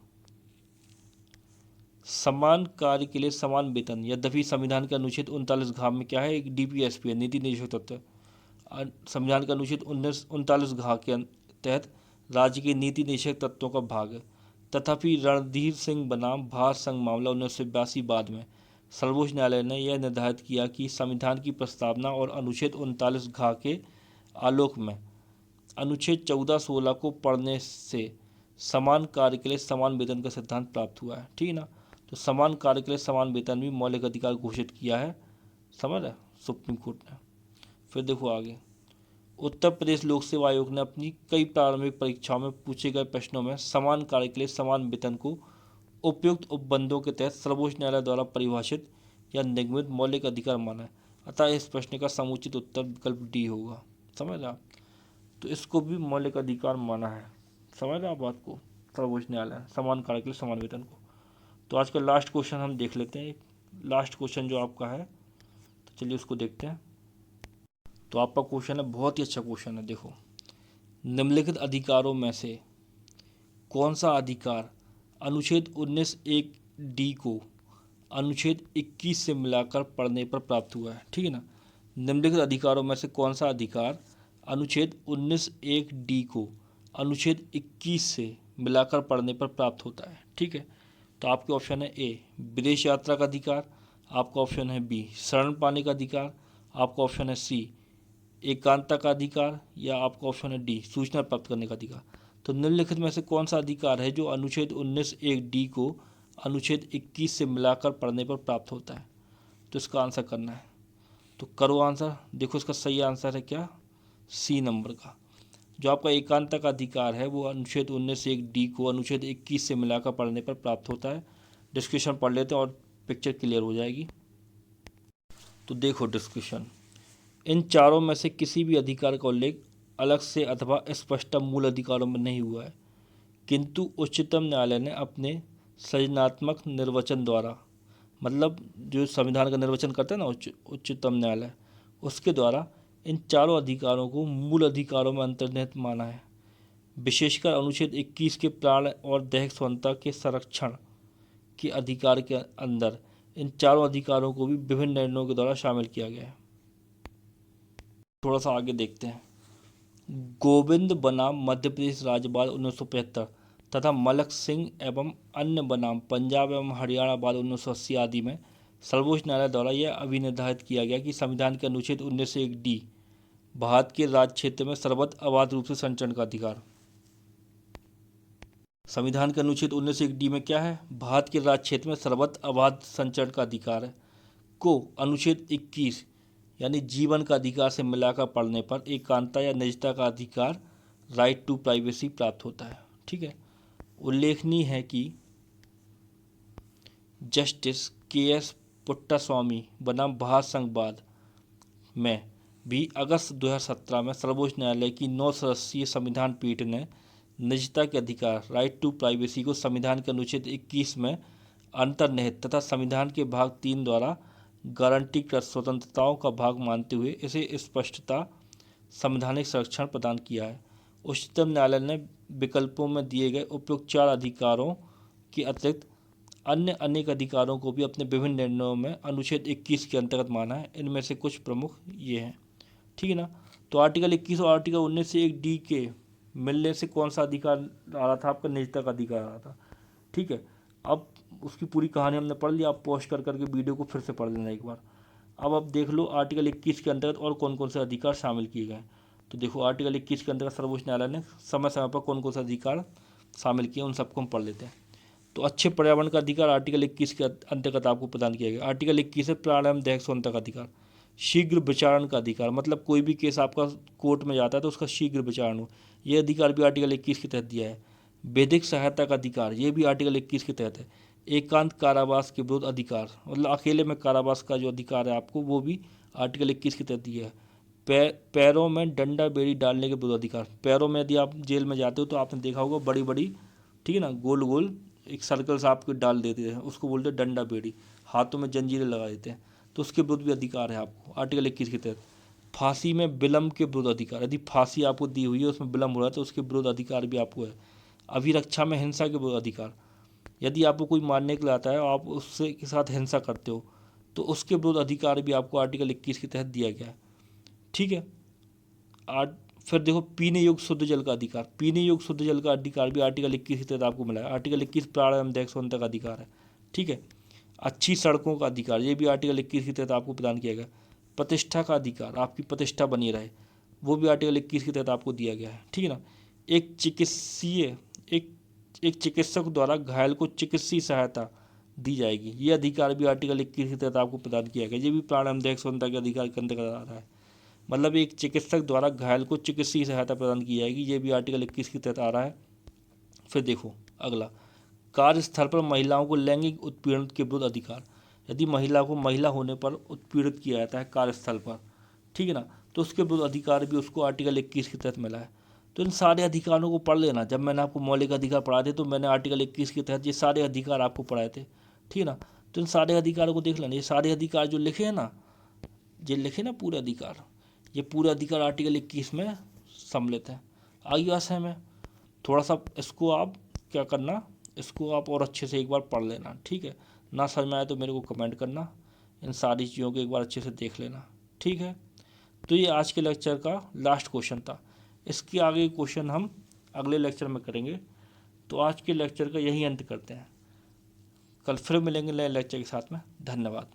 समान कार्य के लिए समान वेतन यद्यपि संविधान के अनुच्छेद 39 घ में क्या है, एक डीपीएसपी है, नीति निर्देशक तत्व। संविधान का अनुच्छेद 39 घ के तहत राज्य के नीति निर्देशक तत्वों का भाग है। तथापि रणधीर सिंह बनाम भारत संघ मामला 1982 बाद में सर्वोच्च न्यायालय ने यह निर्धारित किया कि संविधान की प्रस्तावना और अनुच्छेद 39 घ के आलोक में अनुच्छेद 14-16 को पढ़ने से समान कार्य के लिए समान वेतन का सिद्धांत प्राप्त हुआ है। ठीक है ना, तो समान कार्य के लिए समान वेतन भी मौलिक अधिकार घोषित किया है, समझ रहे सुप्रीम कोर्ट ने। फिर देखो आगे, उत्तर प्रदेश लोक सेवा आयोग ने अपनी कई प्रारंभिक परीक्षाओं में पूछे गए प्रश्नों में समान कार्य के लिए समान वेतन को उपयुक्त उपबंधों के तहत सर्वोच्च न्यायालय द्वारा परिभाषित या निगमित मौलिक अधिकार माना है। अतः इस प्रश्न का समुचित उत्तर विकल्प डी होगा। समझ रहे, तो इसको भी मौलिक अधिकार माना है। समझ रहे आप बात को, सर्वोच्च न्यायालय समान कार्य के लिए समान वेतन को। तो आज का लास्ट क्वेश्चन हम देख लेते हैं, लास्ट क्वेश्चन जो आपका है, तो चलिए उसको देखते हैं। तो आपका क्वेश्चन है, बहुत ही अच्छा क्वेश्चन है। देखो, निम्नलिखित अधिकारों में से कौन सा अधिकार अनुच्छेद 19(1) डी को अनुच्छेद 21 से मिलाकर पढ़ने पर प्राप्त हुआ है। ठीक है ना, निम्नलिखित अधिकारों में से कौन सा अधिकार अनुच्छेद 19(1) डी को अनुच्छेद 21 से मिलाकर पढ़ने पर प्राप्त होता है। ठीक है, तो आपके ऑप्शन है ए विदेश यात्रा का अधिकार, आपका ऑप्शन है बी शरण पाने का अधिकार, आपका ऑप्शन है सी एकांतता का अधिकार, या आपका ऑप्शन है डी सूचना प्राप्त करने का अधिकार। तो निम्नलिखित में से कौन सा अधिकार है जो अनुच्छेद 19(1) डी को अनुच्छेद 21 से मिलाकर पढ़ने पर प्राप्त होता है? तो इसका आंसर करना है, तो करो आंसर। देखो, इसका सही आंसर है क्या, सी नंबर का। जो आपका एकांतता का अधिकार है वो अनुच्छेद 19(1) डी को अनुच्छेद 21 से मिलाकर पढ़ने पर प्राप्त होता है। डिस्कशन पढ़ लेते हैं और पिक्चर क्लियर हो जाएगी। तो देखो डिस्कशन, इन चारों में से किसी भी अधिकार का उल्लेख अलग से अथवा स्पष्टतः मूल अधिकारों में नहीं हुआ है, किंतु उच्चतम न्यायालय ने अपने सृजनात्मक निर्वचन द्वारा, मतलब जो संविधान का निर्वचन करता है ना उच्चतम न्यायालय, उसके द्वारा इन चारों अधिकारों को मूल अधिकारों में अंतर्निहित माना है। विशेषकर अनुच्छेद 21 के प्राण और दैहिक स्वतंत्रता के संरक्षण के अधिकार के अंदर इन चारों अधिकारों को भी विभिन्न निर्णयों के द्वारा शामिल किया गया है। थोड़ा सा आगे देखते हैं। गोविंद बनाम मध्य प्रदेश राज्य बाद 1975 तथा मलक सिंह एवं अन्य बनाम पंजाब एवं हरियाणा बाद 1980 आदि में सर्वोच्च न्यायालय द्वारा यह अभिनिर्धारित किया गया कि संविधान के अनुच्छेद 19(1) डी भारत के राज्य क्षेत्र में सर्वत्र अबाध रूप से संचरण का अधिकार। संविधान के अनुच्छेद 19(1) डी में क्या है, भारत के राज्य क्षेत्र में सर्वत्र अबाध संचरण का अधिकार है, को अनुच्छेद 21 यानी जीवन का अधिकार से मिलाकर पढ़ने पर एकांतता या निजता का अधिकार राइट टू प्राइवेसी प्राप्त होता है। ठीक है, उल्लेखनीय है कि जस्टिस के.एस. पुट्टास्वामी बनाम भारत संघ बाद में भी अगस्त 2017 में सर्वोच्च न्यायालय की 9 सदस्यीय संविधान पीठ ने निजता के अधिकार राइट टू प्राइवेसी को संविधान के अनुच्छेद 21 में अंतर्निहित तथा संविधान के भाग 3 द्वारा गारंटीकृत स्वतंत्रताओं का भाग मानते हुए इसे स्पष्टता संवैधानिक संरक्षण प्रदान किया है। उच्चतम न्यायालय ने विकल्पों में दिए गए उपयुक्त 4 अधिकारों के अतिरिक्त अन्य अनेक अधिकारों को भी अपने विभिन्न निर्णयों में अनुच्छेद 21 के अंतर्गत माना है। इनमें से कुछ प्रमुख ये हैं, ठीक है ना। तो आर्टिकल 21 और आर्टिकल 19 से एक डी के मिलने से कौन सा अधिकार आ रहा था, आपका निजता का अधिकार आ रहा था, ठीक है। अब उसकी पूरी कहानी हमने पढ़ ली, आप पॉज कर करके वीडियो को फिर से पढ़ लेना एक बार। अब आप देख लो आर्टिकल 21 के अंतर्गत और कौन कौन से अधिकार शामिल किए गए। तो देखो आर्टिकल 21 के अंतर्गत सर्वोच्च न्यायालय ने समय समय पर कौन कौन से अधिकार शामिल किए, उन सबको हम पढ़ लेते हैं। तो अच्छे पर्यावरण का अधिकार आर्टिकल 21 के अंतर्गत आपको प्रदान किया गया। आर्टिकल 21 है प्रारंभ दैहिक स्वतंत्रता का अधिकार। शीघ्र विचारण का अधिकार, मतलब कोई भी केस आपका कोर्ट में जाता है तो उसका शीघ्र विचारण हो, ये अधिकार भी आर्टिकल 21 के तहत दिया है। वैधिक सहायता का अधिकार, ये भी आर्टिकल 21 के तहत है। एकांत कारावास के विरुद्ध अधिकार, मतलब अकेले में कारावास का जो अधिकार है आपको, वो भी आर्टिकल 21 के तहत दिया है। पैरों में डंडा बेड़ी डालने के विरुद्ध अधिकार, पैरों में यदि आप जेल में जाते हो तो आपने देखा होगा बड़ी बड़ी, ठीक है ना, गोल गोल एक सर्कल से आपको डाल देते हैं, उसको बोलते हैं डंडा बेड़ी, हाथों में जंजीरें लगा देते हैं, तो उसके विरुद्ध भी अधिकार है आपको आर्टिकल 21 के तहत। फांसी में विलम्ब के विरुद्ध अधिकार, यदि फांसी आपको दी हुई है उसमें विलम्ब हो रहा है तो उसके विरुद्ध अधिकार भी आपको है। अभिरक्षा में हिंसा के विरुद्ध अधिकार, यदि आपको कोई मारने के लिए आता है और आप उससे के साथ हिंसा करते हो तो उसके विरुद्ध अधिकार भी आपको आर्टिकल 21 के तहत दिया गया है, ठीक है। फिर देखो पीने योग्य शुद्ध जल का अधिकार, पीने योग्य शुद्ध जल का अधिकार भी आर्टिकल 21 के तहत आपको मिला है। आर्टिकल 21 प्रारंभ दैहिक स्वतंत्रता का अधिकार है, ठीक है। अच्छी सड़कों का अधिकार, ये भी आर्टिकल 21 के तहत आपको प्रदान किया गया। प्रतिष्ठा का अधिकार, आपकी प्रतिष्ठा बनी रहे, वो भी आर्टिकल 21 के तहत आपको दिया गया है, ठीक है ना। एक चिकित्सीय एक चिकित्सक द्वारा घायल को चिकित्सीय सहायता दी जाएगी, ये अधिकार भी आर्टिकल 21 के तहत आपको प्रदान किया गया। ये भी प्रारंभ दैहिक स्वतंत्रता के अधिकार के अंतर्गत आ रहा है, मतलब एक चिकित्सक द्वारा घायल को चिकित्सीय सहायता प्रदान की जाएगी, ये भी आर्टिकल 21 के तहत आ रहा है। फिर देखो अगला, कार्यस्थल पर महिलाओं को लैंगिक उत्पीड़न के विरुद्ध अधिकार, यदि महिला को महिला होने पर उत्पीड़ित किया जाता है कार्यस्थल पर, ठीक है ना, तो उसके विरुद्ध अधिकार भी उसको आर्टिकल 21 के तहत मिला है। तो इन सारे अधिकारों को पढ़ लेना, जब मैंने आपको मौलिक अधिकार पढ़ाए थे तो मैंने आर्टिकल 21 के तहत ये सारे अधिकार आपको पढ़ाए थे, ठीक है ना। तो इन सारे अधिकारों को देख लेना, ये सारे अधिकार जो लिखे हैं ना, ये लिखे ना पूरे अधिकार, ये पूरे अधिकार आर्टिकल 21 में सम्मिलित है। आगे आशय में थोड़ा सा इसको आप क्या करना, इसको आप और अच्छे से एक बार पढ़ लेना, ठीक है। ना समझ में आए तो मेरे को कमेंट करना, इन सारी चीज़ों को एक बार अच्छे से देख लेना, ठीक है। तो ये आज के लेक्चर का लास्ट क्वेश्चन था, इसके आगे क्वेश्चन हम अगले लेक्चर में करेंगे। तो आज के लेक्चर का यही अंत करते हैं, कल फिर मिलेंगे नए लेक्चर के साथ में। धन्यवाद।